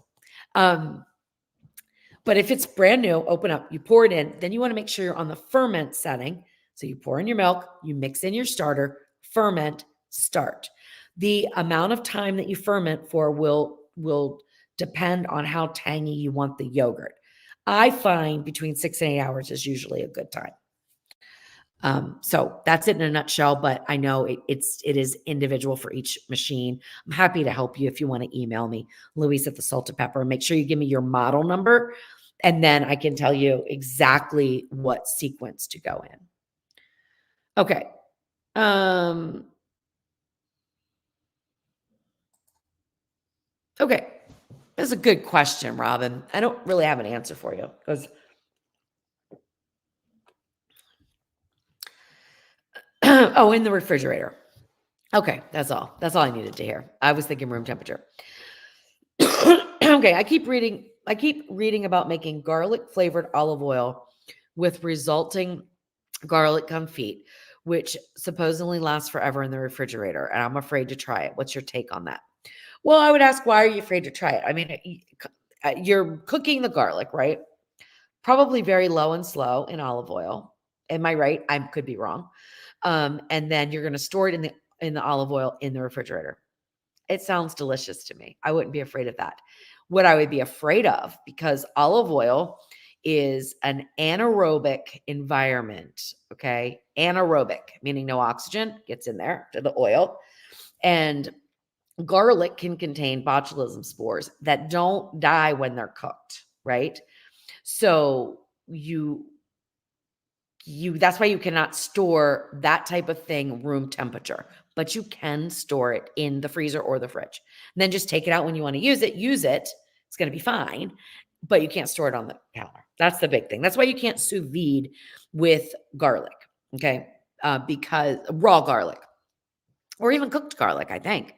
Speaker 1: But if it's brand new, open up, you pour it in, then you want to make sure you're on the ferment setting. So you pour in your milk, you mix in your starter, ferment, start. The amount of time that you ferment for will depend on how tangy you want the yogurt. I find between 6 and 8 hours is usually a good time. So that's it in a nutshell, but I know it is individual for each machine. I'm happy to help you if you want to email me, Louise at the Salt and Pepper. Make sure you give me your model number, and then I can tell you exactly what sequence to go in. Okay. Okay. That's a good question, Robin. I don't really have an answer for you because oh, in the refrigerator. Okay, that's all. That's all I needed to hear. I was thinking room temperature. Okay, I keep reading about making garlic flavored olive oil with resulting garlic confit, which supposedly lasts forever in the refrigerator, and I'm afraid to try it. What's your take on that? Well, I would ask, why are you afraid to try it? I mean, you're cooking the garlic, right? Probably very low and slow in olive oil. Am I right? I could be wrong. And then you're going to store it in the olive oil in the refrigerator. It sounds delicious to me. I wouldn't be afraid of that. What I would be afraid of, because olive oil is an anaerobic environment, okay? Anaerobic, meaning no oxygen gets in there to the oil. And garlic can contain botulism spores that don't die when they're cooked, right? So that's why you cannot store that type of thing room temperature, but you can store it in the freezer or the fridge. And then just take it out when you want to use it. It's going to be fine, but you can't store it on the counter. That's the big thing. That's why you can't sous vide with garlic, okay? Because raw garlic or even cooked garlic, I think.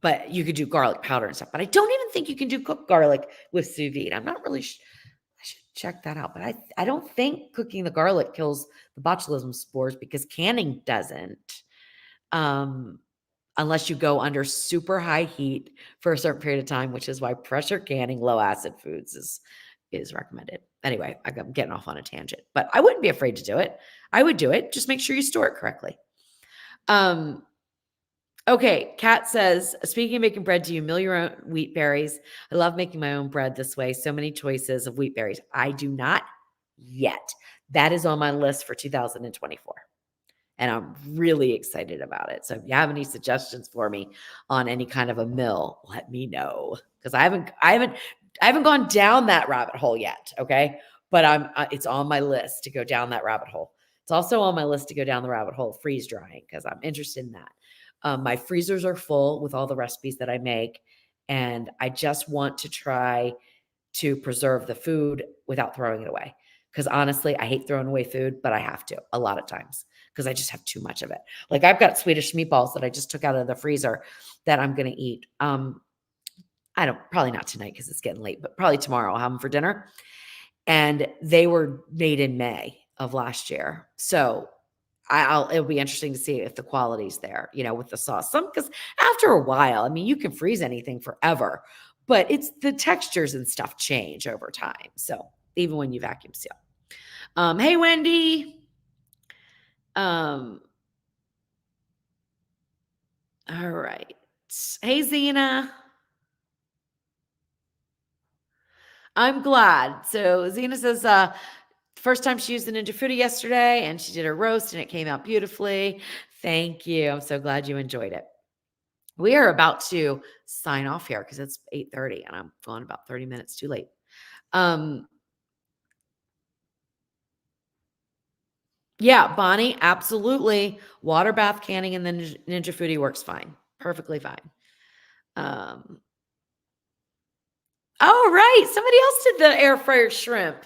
Speaker 1: But you could do garlic powder and stuff. But I don't even think you can do cooked garlic with sous vide. I'm not really I should check that out. But I don't think cooking the garlic kills the botulism spores, because canning doesn't. Unless you go under super high heat for a certain period of time, which is why pressure canning low acid foods is recommended. Anyway, I'm getting off on a tangent, but I wouldn't be afraid to do it. I would do it. Just make sure you store it correctly. Okay, Kat says, speaking of making bread, do you mill your own wheat berries? I love making my own bread this way. So many choices of wheat berries. I do not yet. That is on my list for 2024. And I'm really excited about it. So if you have any suggestions for me on any kind of a mill, let me know. Because I haven't gone down that rabbit hole yet. Okay. But it's on my list to go down that rabbit hole. It's also on my list to go down the rabbit hole of freeze drying, because I'm interested in that. My freezers are full with all the recipes that I make, and I just want to try to preserve the food without throwing it away. Because honestly, I hate throwing away food, but I have to a lot of times because I just have too much of it. Like I've got Swedish meatballs that I just took out of the freezer that I'm going to eat. Probably not tonight because it's getting late, but probably tomorrow I'll have them for dinner. And they were made in May of last year. So it'll be interesting to see if the quality's there, with the sauce. Because after a while, I mean, you can freeze anything forever, but it's the textures and stuff change over time. So even when you vacuum seal. Hey, Wendy. All right. Hey, Zena. I'm glad. So Zena says, first time she used the Ninja Foodi yesterday, and she did her roast, and it came out beautifully. Thank you. I'm so glad you enjoyed it. We are about to sign off here because it's 8:30, and I'm going about 30 minutes too late. Yeah, Bonnie, absolutely. Water bath canning and then Ninja Foodi works fine. Perfectly fine. Oh, right. Somebody else did the air fryer shrimp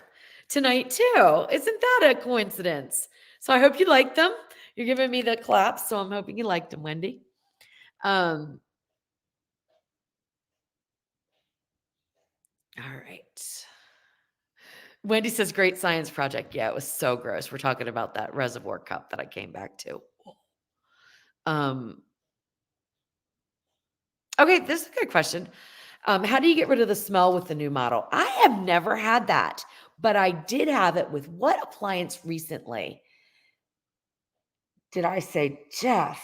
Speaker 1: tonight too. Isn't that a coincidence? So I hope you liked them. You're giving me the claps, so I'm hoping you liked them, Wendy. All right. Wendy says, great science project. Yeah, it was so gross. We're talking about that reservoir cup that I came back to. Okay, this is a good question. How do you get rid of the smell with the new model? I have never had that, but I did have it with what appliance recently? Did I say, Jeff,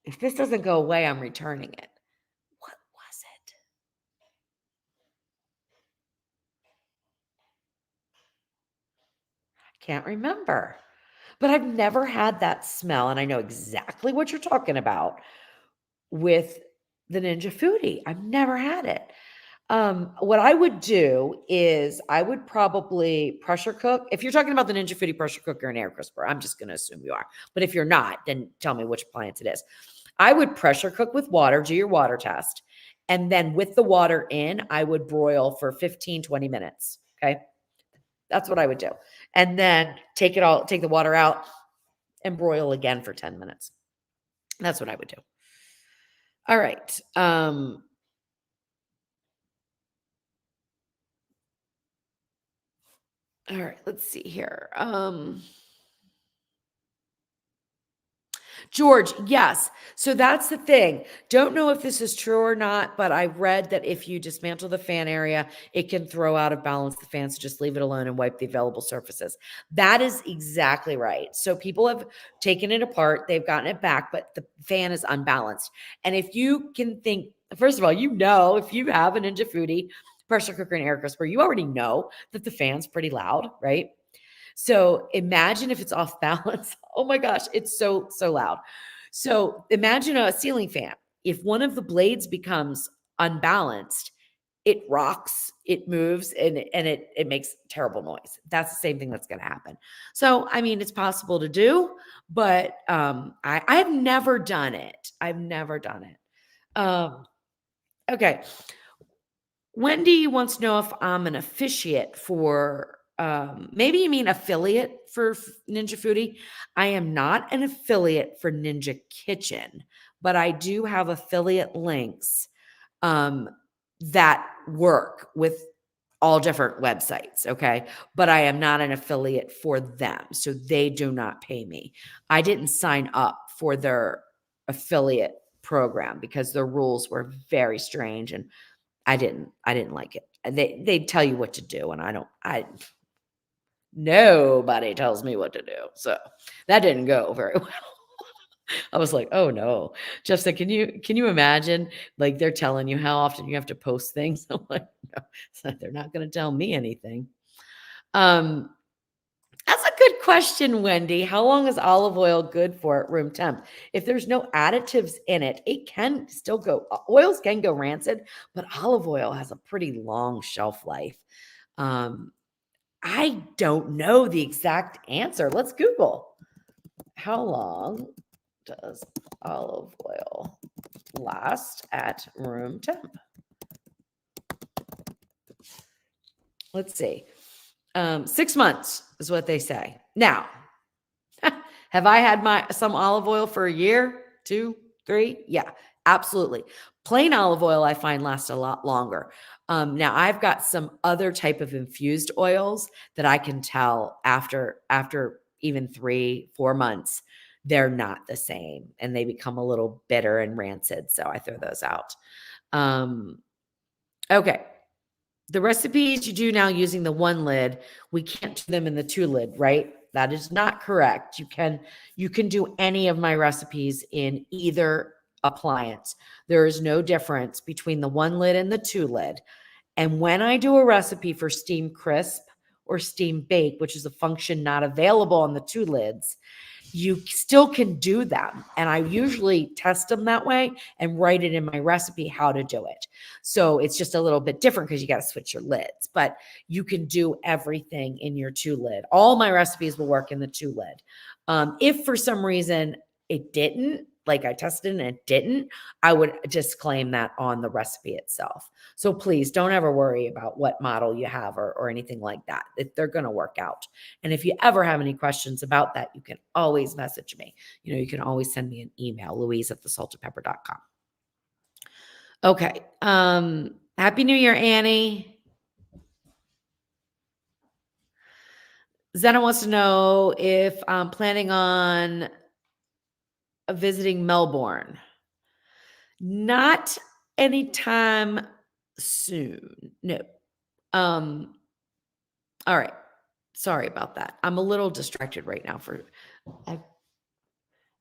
Speaker 1: if this doesn't go away, I'm returning it? What was it? I can't remember, but I've never had that smell, and I know exactly what you're talking about with the Ninja Foodi. I've never had it. What I would do is I would probably pressure cook. If you're talking about the Ninja Foodi pressure cooker and air crisper, I'm just going to assume you are. But if you're not, then tell me which appliance it is. I would pressure cook with water, do your water test. And then with the water in, I would broil for 15, 20 minutes. Okay. That's what I would do. And then take the water out and broil again for 10 minutes. That's what I would do. All right. All right, let's see here. George, yes. So that's the thing. Don't know if this is true or not, but I read that if you dismantle the fan area, it can throw out of balance the fan. So just leave it alone and wipe the available surfaces. That is exactly right. So people have taken it apart, they've gotten it back, but the fan is unbalanced. And if you can think, first of all, if you have a Ninja Foodi pressure cooker and air crisper, you already know that the fan's pretty loud, right? So imagine if it's off balance. Oh my gosh, it's so loud. So imagine a ceiling fan. If one of the blades becomes unbalanced, it rocks, it moves, and it makes terrible noise. That's the same thing that's going to happen. So, I mean, it's possible to do, but I've never done it. I've never done it. Okay. Wendy wants to know if I'm an officiate for, maybe you mean affiliate for Ninja Foodi. I am not an affiliate for Ninja Kitchen, but I do have affiliate links that work with all different websites. Okay. But I am not an affiliate for them. So they do not pay me. I didn't sign up for their affiliate program because the rules were very strange and I didn't like it. They tell you what to do, and nobody tells me what to do. So that didn't go very well. I was like, oh no. Jeff said, can you imagine? Like they're telling you how often you have to post things. I'm like, no, they're not going to tell me anything. That's a good question, Wendy. How long is olive oil good for at room temp? If there's no additives in it, it can still go. Oils can go rancid, but olive oil has a pretty long shelf life. I don't know the exact answer. Let's Google. How long does olive oil last at room temp? Let's see. 6 months is what they say. Now, have I had some olive oil for a year, 2, 3? Yeah, absolutely. Plain olive oil I find lasts a lot longer. Now I've got some other type of infused oils that I can tell after even 3-4 months, they're not the same and they become a little bitter and rancid. So I throw those out. Okay. The recipes you do now using the 1 lid, we can't do them in the 2 lid, right? That is not correct. You can do any of my recipes in either appliance. There is no difference between the 1 lid and the 2 lid. And when I do a recipe for steam crisp or steam bake, which is a function not available on the 2 lids, you still can do them. And I usually test them that way and write it in my recipe how to do it. So it's just a little bit different because you got to switch your lids, but you can do everything in your 2 lid. All my recipes will work in the 2 lid. If for some reason it didn't, like I tested and it didn't, I would disclaim that on the recipe itself. So please don't ever worry about what model you have or anything like that. They're going to work out. And if you ever have any questions about that, you can always message me. You can always send me an email, louise@thesaltedpepper.com. Okay. Happy New Year, Annie. Zena wants to know if I'm planning on visiting Melbourne. Not anytime soon. No. All right. Sorry about that. I'm a little distracted right now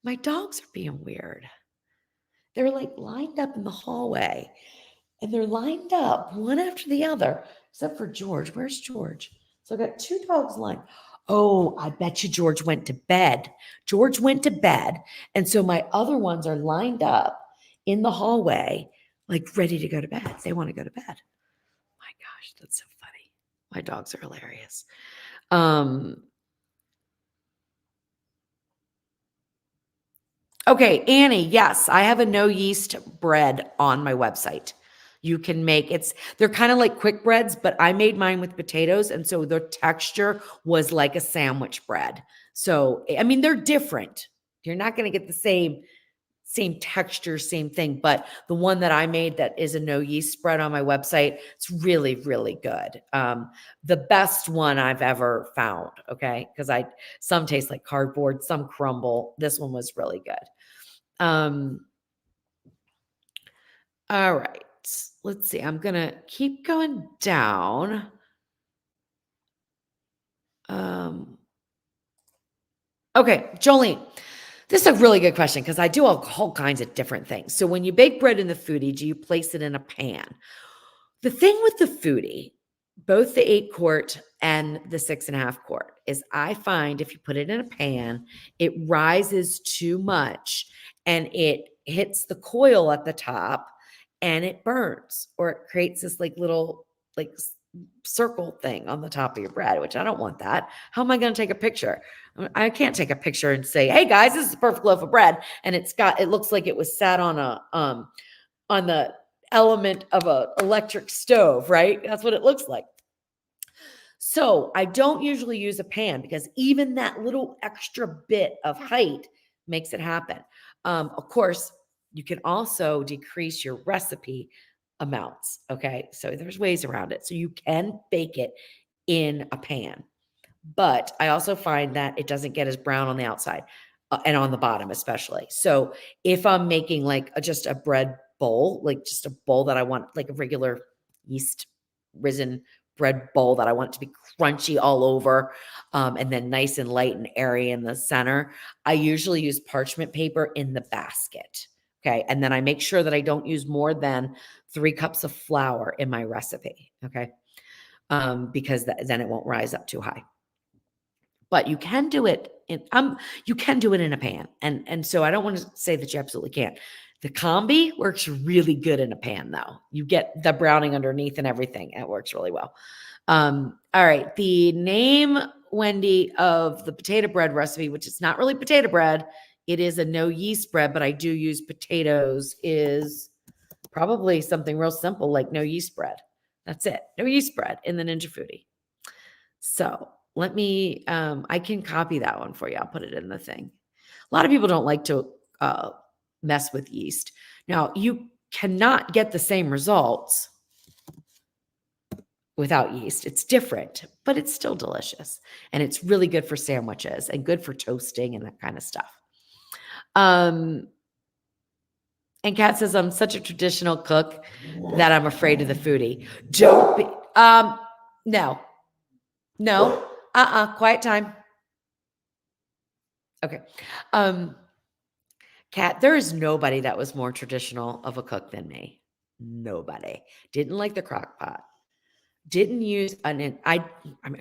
Speaker 1: my dogs are being weird. They're like lined up in the hallway and they're lined up one after the other, except for George. Where's George? So I got 2 dogs lined. Oh, I bet you George went to bed. George went to bed. And so my other ones are lined up in the hallway, like ready to go to bed. They want to go to bed. My gosh, that's so funny. My dogs are hilarious. Okay, Annie, yes, I have a no yeast bread on my website. You can make they're kind of like quick breads, but I made mine with potatoes. And so the texture was like a sandwich bread. So, I mean, they're different. You're not going to get the same texture, same thing. But the one that I made that is a no yeast spread on my website, it's really, really good. The best one I've ever found. Okay. Because some taste like cardboard, some crumble. This one was really good. All right. Let's see. I'm going to keep going down. Okay, Jolene, this is a really good question because I do all kinds of different things. So when you bake bread in the foodie, do you place it in a pan? The thing with the foodie, both the 8-quart and the 6.5-quart, is I find if you put it in a pan, it rises too much and it hits the coil at the top and it burns, or it creates this little circle thing on the top of your bread, which I don't want that. How am I going to take a picture? I can't take a picture and say, "Hey guys, this is a perfect loaf of bread," and it looks like it was sat on on the element of an electric stove, right? That's what it looks like. So I don't usually use a pan because even that little extra bit of height makes it happen. Of course, you can also decrease your recipe amounts. Okay. So there's ways around it. So you can bake it in a pan. But I also find that it doesn't get as brown on the outside and on the bottom, especially. So if I'm making just a bread bowl, like just a bowl that I want, like a regular yeast risen bread bowl that I want it to be crunchy all over and then nice and light and airy in the center, I usually use parchment paper in the basket. Okay. And then I make sure that I don't use more than 3 cups of flour in my recipe. Okay. Because then it won't rise up too high. But you can do it in a pan. And so I don't want to say that you absolutely can't. The combi works really good in a pan though. You get the browning underneath and everything. It works really well. All right. The name, Wendy, of the potato bread recipe, which is not really potato bread, it is a no yeast bread, but I do use potatoes, is probably something real simple like no yeast bread. That's it. No yeast bread in the Ninja Foodi. So let me, I can copy that one for you. I'll put it in the thing. A lot of people don't like to mess with yeast. Now, you cannot get the same results without yeast. It's different, but it's still delicious. And it's really good for sandwiches and good for toasting and that kind of stuff. And Kat says, I'm such a traditional cook that I'm afraid of the foodie. Don't be, no, quiet time. Okay. Kat, there is nobody that was more traditional of a cook than me. Nobody. Didn't like the crock pot. Didn't use I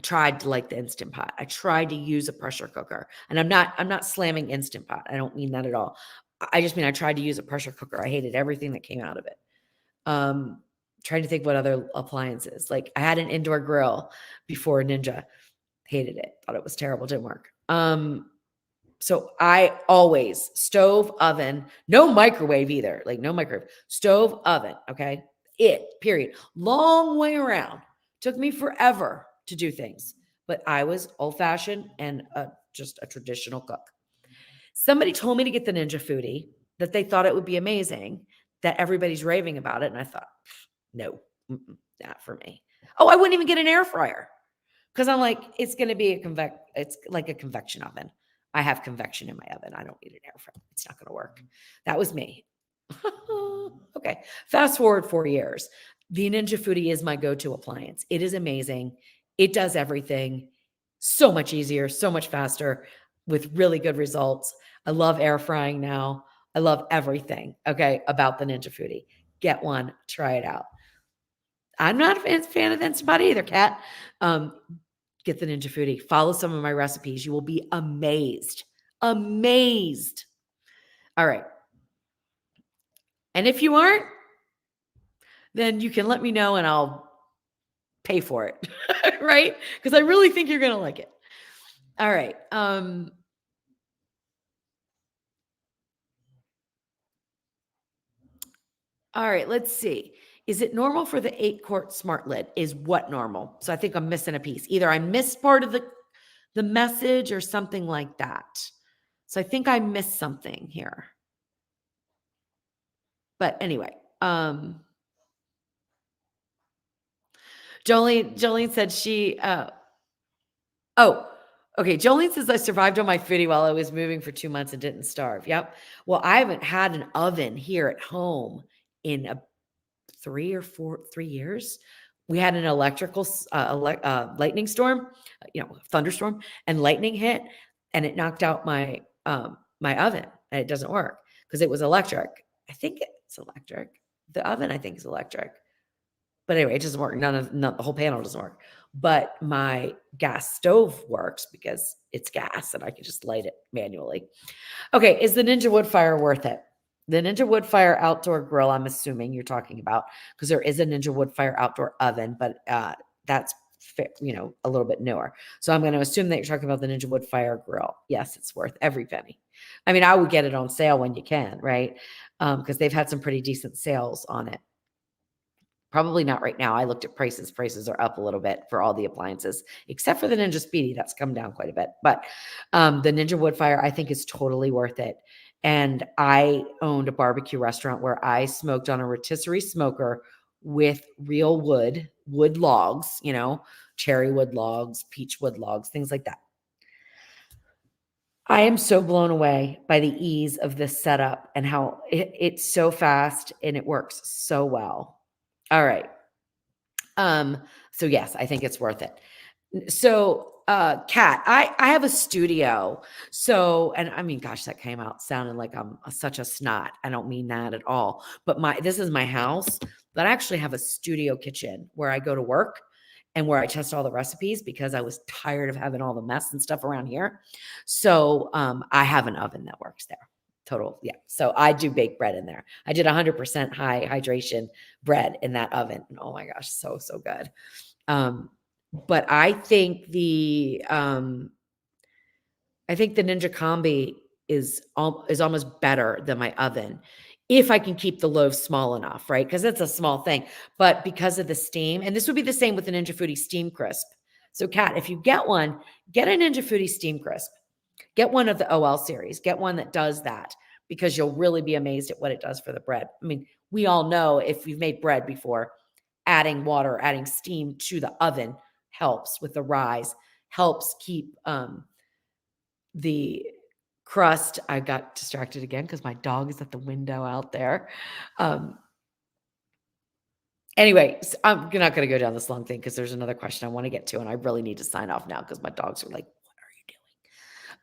Speaker 1: tried to like the Instant Pot. I tried to use a pressure cooker. And I'm not slamming Instant Pot. I don't mean that at all. I just mean I tried to use a pressure cooker. I hated everything that came out of it. Trying to think what other appliances. Like I had an indoor grill before Ninja. Hated it. Thought it was terrible. Didn't work. So I always stove, oven, no microwave either. Like no microwave. Stove, oven. Okay. Period. Long way around. Took me forever to do things, but I was old-fashioned and just a traditional cook. Somebody told me to get the Ninja Foodi, that they thought it would be amazing, that everybody's raving about it, and I thought, no, not for me. Oh, I wouldn't even get an air fryer because I'm like, it's going to be it's like a convection oven. I have convection in my oven. I don't need an air fryer. It's not going to work. That was me. Okay. Fast forward 4 years. The Ninja Foodi is my go-to appliance. It is amazing. It does everything so much easier, so much faster with really good results. I love air frying now. I love everything, okay, about the Ninja Foodi. Get one, try it out. I'm not a fan of Instant Pot either, Kat. Get the Ninja Foodi. Follow some of my recipes. You will be amazed. Amazed. All right. And if you aren't, then you can let me know and I'll pay for it, right? Because I really think you're going to like it. All right. All right, let's see. Is it normal for the 8-quart smart lid? Is what normal? So I think I'm missing a piece. Either I missed part of the message or something like that. So I think I missed something here. But anyway, Jolene said she, okay. Jolene says I survived on my foodie while I was moving for 2 months and didn't starve. Yep. Well, I haven't had an oven here at home in 3 years. We had an electrical lightning storm, thunderstorm, and lightning hit, and it knocked out my my oven, and it doesn't work because it was electric. I think it's electric. The oven, I think, is electric. But anyway, it doesn't work. The whole panel doesn't work. But my gas stove works because it's gas and I can just light it manually. Okay, is the Ninja Woodfire worth it? The Ninja Woodfire outdoor grill, I'm assuming you're talking about, because there is a Ninja Woodfire outdoor oven, but that's a little bit newer. So I'm going to assume that you're talking about the Ninja Woodfire grill. Yes, it's worth every penny. I mean, I would get it on sale when you can, right? Because they've had some pretty decent sales on it. Probably not right now. I looked at prices. Prices are up a little bit for all the appliances, except for the Ninja Speedy. That's come down quite a bit. But the Ninja Woodfire, I think, is totally worth it. And I owned a barbecue restaurant where I smoked on a rotisserie smoker with real wood logs, cherry wood logs, peach wood logs, things like that. I am so blown away by the ease of this setup and how it's so fast and it works so well. All right. So yes, I think it's worth it. So, Kat, I have a studio. So, and I mean, gosh, that came out sounding like I'm such a snot. I don't mean that at all. But this is my house, but I actually have a studio kitchen where I go to work and where I test all the recipes because I was tired of having all the mess and stuff around here. So, I have an oven that works there. Total. Yeah. So I do bake bread in there. I did 100% high hydration bread in that oven. And oh my gosh, so good. But I think the Ninja Combi is almost better than my oven if I can keep the loaves small enough, right? Because it's a small thing. But because of the steam, and this would be the same with the Ninja Foodi Steam Crisp. So Kat, if you get one, get a Ninja Foodi Steam Crisp. Get one of the OL series. Get one that does that because you'll really be amazed at what it does for the bread. I mean, we all know if you've made bread before, adding water, adding steam to the oven helps with the rise, helps keep the crust. I got distracted again because my dog is at the window out there. Anyway, I'm not going to go down this long thing because there's another question I want to get to, and I really need to sign off now because my dogs are like,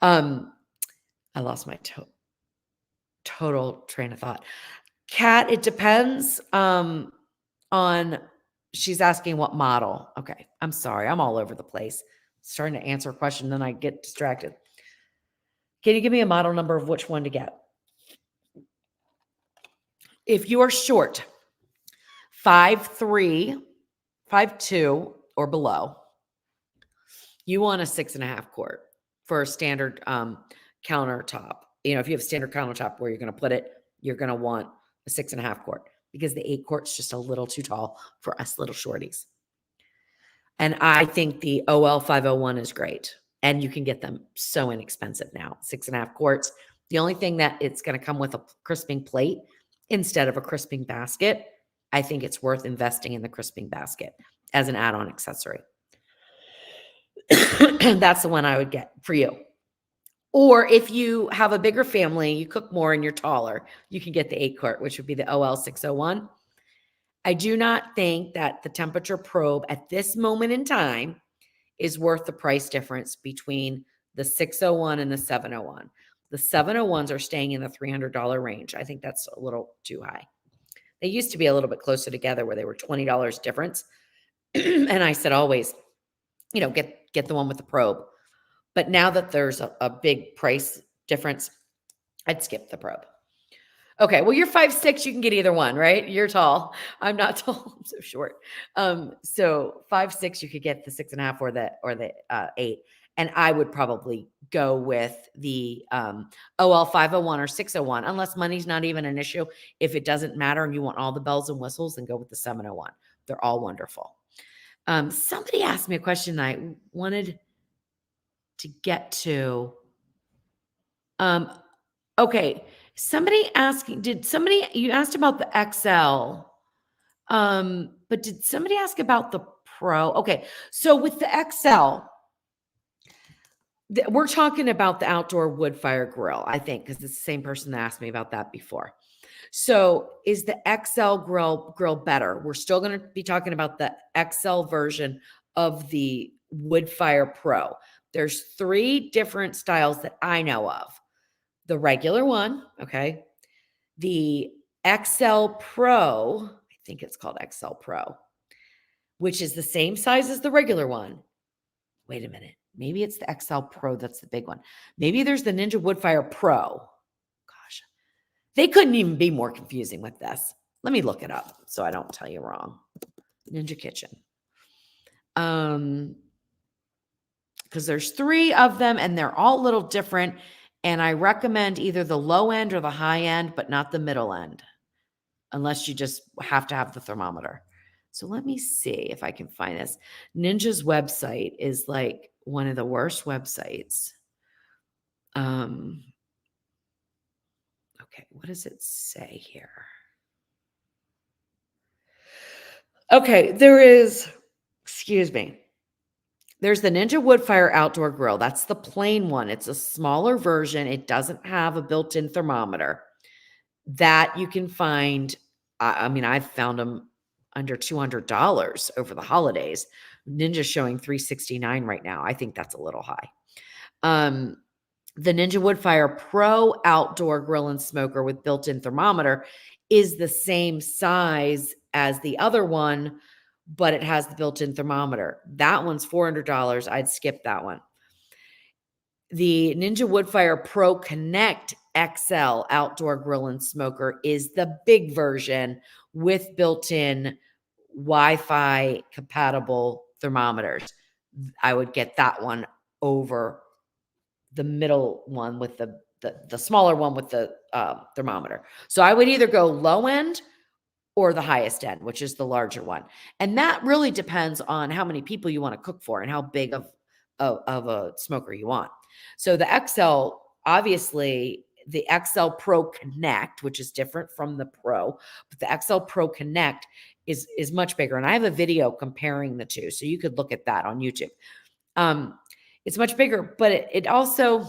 Speaker 1: "What are you doing?" I lost my total train of thought. Cat, it depends on. She's asking what model. Okay, I'm sorry, I'm all over the place. Starting to answer a question, then I get distracted. Can you give me a model number of which one to get? If you are short, 5'3", 5'2", or below, you want a 6.5 quart for a standard countertop. You know, if you have a standard countertop where you're going to put it, you're going to want a 6.5 quart because the 8 quart's just a little too tall for us little shorties. And I think the OL 501 is great. And you can get them so inexpensive now, 6.5 quarts. The only thing that it's going to come with a crisping plate instead of a crisping basket. I think it's worth investing in the crisping basket as an add-on accessory. That's the one I would get for you. Or if you have a bigger family, you cook more and you're taller, you can get the 8 quart, which would be the OL 601. I do not think that the temperature probe at this moment in time is worth the price difference between the 601 and the 701. The 701s are staying in the $300 range. I think that's a little too high. They used to be a little bit closer together where they were $20 difference. And I said always, you know, get the one with the probe. But now that there's a big price difference, I'd skip the probe. Okay, well, you're 5'6", you can get either one, right? You're tall. I'm not tall. I'm so short. So 5'6", you could get the 6.5 or the 8. And I would probably go with the OL 501 or 601, unless money's not even an issue. If it doesn't matter and you want all the bells and whistles, then go with the 701. They're all wonderful. Somebody asked me a question I wanted to get to. Okay. Somebody asking, you asked about the XL, but did somebody ask about the Pro? Okay. So with the XL, we're talking about the outdoor Woodfire Grill, I think, because it's the same person that asked me about that before. So is the XL grill better? We're still going to be talking about the XL version of the Woodfire Pro. There's 3 different styles that I know of. The regular one, okay? The XL Pro, I think it's called XL Pro, which is the same size as the regular one. Wait a minute. Maybe it's the XL Pro that's the big one. Maybe there's the Ninja Woodfire Pro. Gosh, they couldn't even be more confusing with this. Let me look it up so I don't tell you wrong. Ninja Kitchen. Because there's 3 of them and they're all a little different. And I recommend either the low end or the high end, but not the middle end, unless you just have to have the thermometer. So let me see if I can find this. Ninja's website is like one of the worst websites. Okay, what does it say here? Okay, there's the Ninja Woodfire Outdoor Grill. That's the plain one. It's a smaller version. It doesn't have a built-in thermometer. That you can find, I mean, I've found them under $200 over the holidays. Ninja's showing $369 right now. I think that's a little high. The Ninja Woodfire Pro Outdoor Grill and Smoker with built-in thermometer is the same size as the other one, but it has the built-in thermometer. That one's $400. I'd skip that one. The Ninja Woodfire Pro Connect XL Outdoor Grill and Smoker is the big version with built-in Wi-Fi compatible thermometers. I would get that one over the middle one with the smaller one with the thermometer. So I would either go low end or the highest end, which is the larger one. And that really depends on how many people you want to cook for and how big of a smoker you want. So the XL, obviously, the XL Pro Connect, which is different from the Pro, but the XL Pro Connect is much bigger. And I have a video comparing the two, so you could look at that on YouTube. It's much bigger, but it also,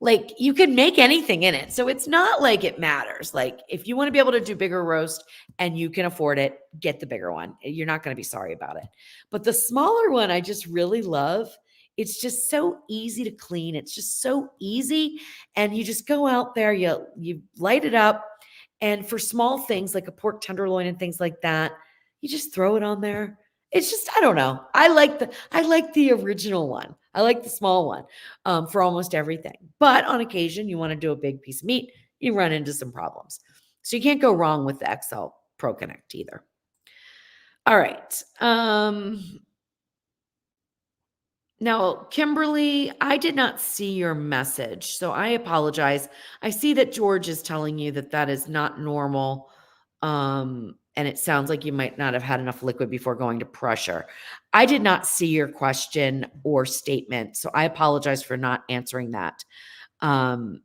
Speaker 1: like, you can make anything in it. So it's not like it matters. Like, if you want to be able to do bigger roast and you can afford it, get the bigger one. You're not going to be sorry about it. But the smaller one, I just really love. It's just so easy to clean. It's just so easy. And you just go out there, you light it up. And for small things like a pork tenderloin and things like that, you just throw it on there. It's just, I don't know. I like the original one. I like the small one for almost everything. But on occasion, you want to do a big piece of meat, you run into some problems. So you can't go wrong with the XL Pro Connect either. All right. Now, Kimberly, I did not see your message, so I apologize. I see that George is telling you that that is not normal. And it sounds like you might not have had enough liquid before going to pressure. I did not see your question or statement, so I apologize for not answering that. And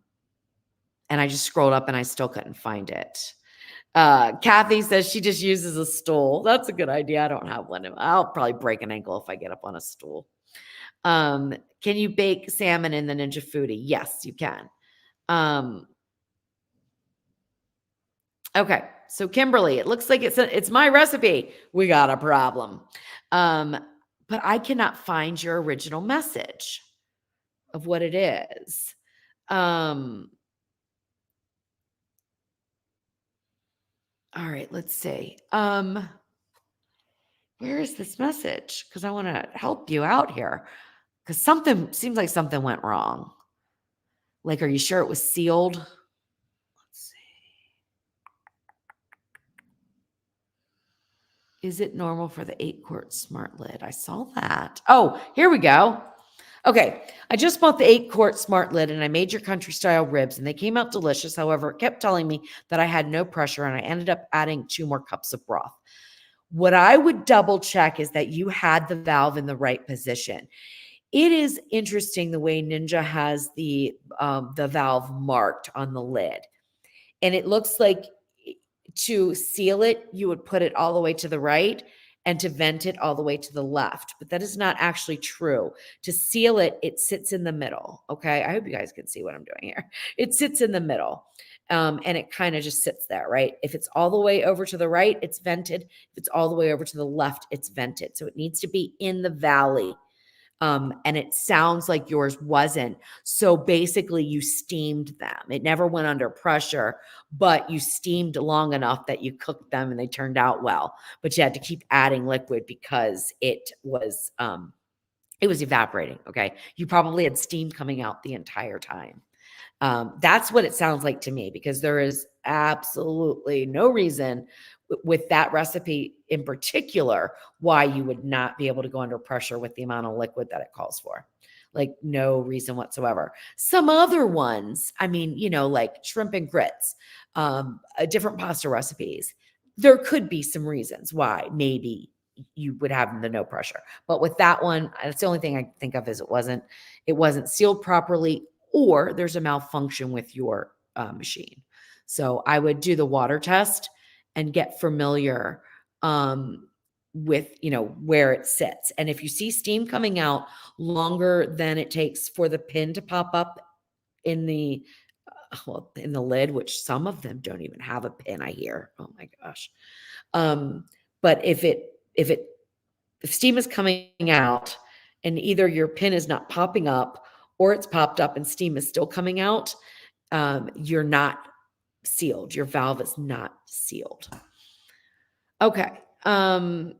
Speaker 1: I just scrolled up and I still couldn't find it. Kathy says she just uses a stool. That's a good idea. I don't have one. I'll probably break an ankle if I get up on a stool. Can you bake salmon in the Ninja Foodi? Yes, you can. Okay. So Kimberly, it looks like it's my recipe. We got a problem. But I cannot find your original message of what it is. All right, let's see. Where is this message? Because I want to help you out here. Because something seems like something went wrong. Like, are you sure it was sealed? Let's see. Is it normal for the 8-quart smart lid? I saw that. Oh, here we go. Okay, I just bought the 8-quart smart lid and I made your country style ribs and they came out delicious. However, it kept telling me that I had no pressure and I ended up adding 2 more cups of broth. What I would double check is that you had the valve in the right position. It is interesting the way Ninja has the valve marked on the lid. And it looks like to seal it, you would put it all the way to the right and to vent it all the way to the left. But that is not actually true. To seal it, it sits in the middle. Okay. I hope you guys can see what I'm doing here. It sits in the middle. And it kind of just sits there, right? If it's all the way over to the right, it's vented. If it's all the way over to the left, it's vented. So it needs to be in the valley. And it sounds like yours wasn't. So basically you steamed them. It never went under pressure, but you steamed long enough that you cooked them and they turned out well. But you had to keep adding liquid because it was evaporating. Okay. You probably had steam coming out the entire time. That's what it sounds like to me, because there is absolutely no reason with that recipe in particular why you would not be able to go under pressure with the amount of liquid that it calls for. Like, no reason whatsoever. Some other ones, I mean, like shrimp and grits, different pasta recipes, there could be some reasons why maybe you would have the no pressure. But with that one, that's the only thing I think of is it wasn't sealed properly, or there's a malfunction with your machine. So I would do the water test and get familiar with, where it sits. And if you see steam coming out longer than it takes for the pin to pop up in the lid, which some of them don't even have a pin, I hear. Oh my gosh. But if steam is coming out and either your pin is not popping up or it's popped up and steam is still coming out, you're not sealed. Your valve is not sealed. Okay. All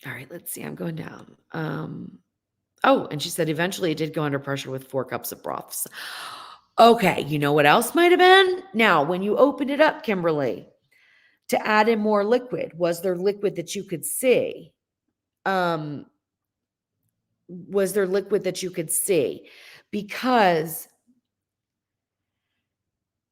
Speaker 1: right, let's see. I'm going down. And she said eventually it did go under pressure with 4 cups of broths. Okay, you know what else might have been? Now, when you opened it up, Kimberly, to add in more liquid, was there liquid that you could see? Was there liquid that you could see? Because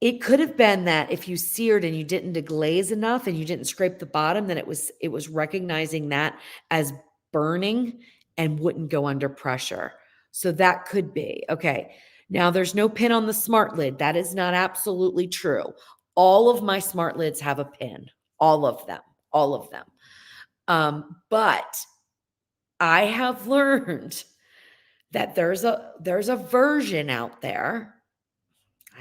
Speaker 1: it could have been that if you seared and you didn't deglaze enough and you didn't scrape the bottom, then it was recognizing that as burning and wouldn't go under pressure. So that could be. Okay. Now there's no pin on the smart lid. That is not absolutely true. All of my smart lids have a pin. All of them. All of them. But I have learned that there's a version out there.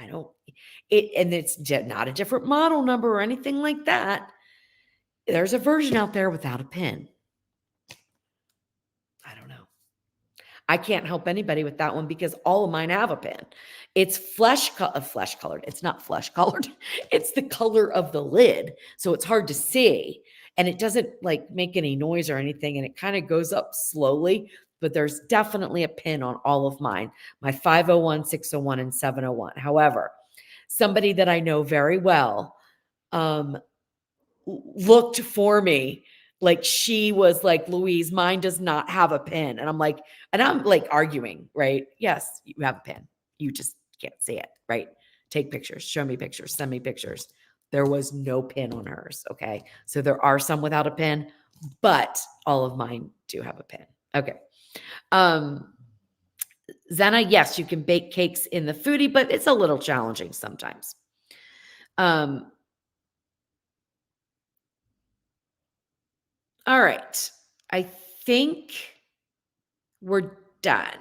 Speaker 1: And it's not a different model number or anything like that. There's a version out there without a pin. I don't know. I can't help anybody with that one because all of mine have a pin. It's flesh colored. It's not flesh colored. It's the color of the lid. So it's hard to see. And it doesn't like make any noise or anything. And it kind of goes up slowly. But there's definitely a pin on all of mine. My 501, 601, and 701. However, somebody that I know very well looked for me. Like she was like, Louise, mine does not have a pin. And I'm like arguing, right? Yes, you have a pin. You just can't see it, right? Take pictures, show me pictures, send me pictures. There was no pin on hers. Okay. So there are some without a pin, but all of mine do have a pin. Okay. Zena, yes, you can bake cakes in the Foodi, but it's a little challenging sometimes. All right. I think we're done.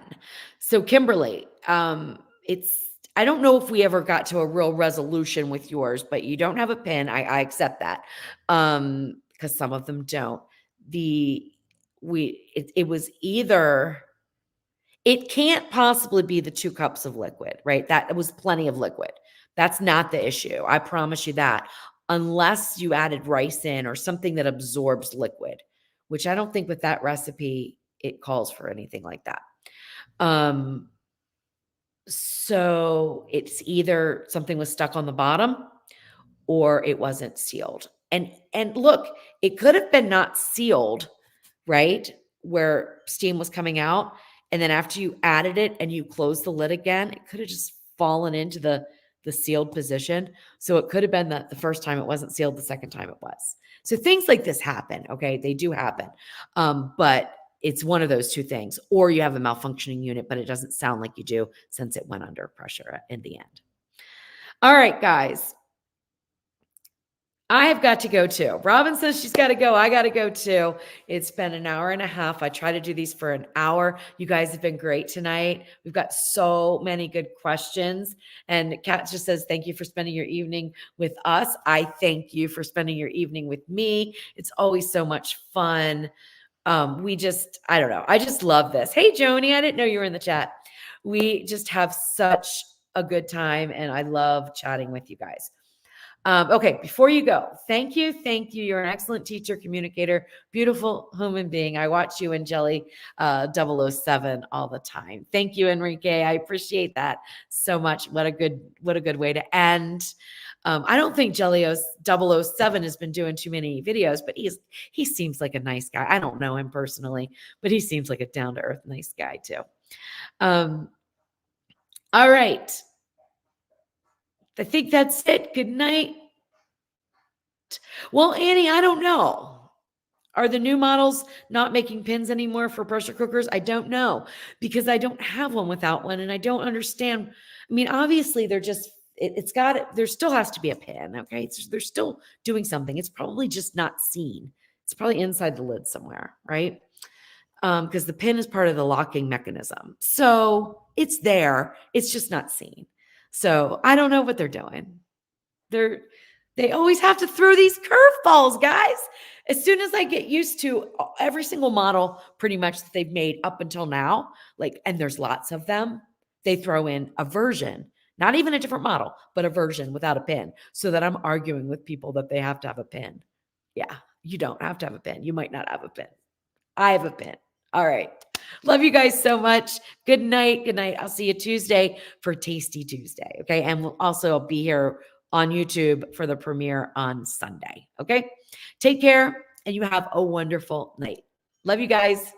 Speaker 1: So Kimberly, I don't know if we ever got to a real resolution with yours, but you don't have a pin. I accept that. Because some of them don't. It was either, it can't possibly be the 2 cups of liquid, right? That was plenty of liquid. That's not the issue. I promise you that. Unless you added rice in or something that absorbs liquid, which I don't think with that recipe, it calls for anything like that. So it's either something was stuck on the bottom or it wasn't sealed. And look, it could have been not sealed, right? Where steam was coming out. And then after you added it and you closed the lid again, it could have just fallen into the sealed position. So it could have been that the first time it wasn't sealed, the second time it was. So things like this happen. Okay. They do happen. But it's one of those 2 things, or you have a malfunctioning unit, but it doesn't sound like you do since it went under pressure in the end. All right, guys. I have got to go too. Robin says she's got to go. I got to go too. It's been an hour and a half. I try to do these for an hour. You guys have been great tonight. We've got so many good questions. And Kat just says, thank you for spending your evening with us. I thank you for spending your evening with me. It's always so much fun. I don't know. I just love this. Hey, Joni, I didn't know you were in the chat. We just have such a good time and I love chatting with you guys. Okay, before you go, thank you. You're an excellent teacher, communicator, beautiful human being. I watch you and Jelly 007 all the time. Thank you, Enrique. I appreciate that so much. What a good way to end. I don't think Jelly 007 has been doing too many videos, but he seems like a nice guy. I don't know him personally, but he seems like a down-to-earth nice guy too. All right. I think that's it. Good night. Well, Annie, I don't know. Are the new models not making pins anymore for pressure cookers? I don't know because I don't have one without one and I don't understand. I mean, obviously they're just, there still has to be a pin. Okay. They're still doing something. It's probably just not seen. It's probably inside the lid somewhere. Right. Because the pin is part of the locking mechanism. So it's there. It's just not seen. So I don't know what they're doing. They always have to throw these curveballs, guys. As soon as I get used to every single model pretty much that they've made up until now, and there's lots of them, they throw in a version, not even a different model, but a version without a pin so that I'm arguing with people that they have to have a pin. Yeah, you don't have to have a pin. You might not have a pin. I have a pin. All right. Love you guys so much. Good night. Good night. I'll see you Tuesday for Tasty Tuesday. Okay. And we'll also be here on YouTube for the premiere on Sunday. Okay. Take care and you have a wonderful night. Love you guys.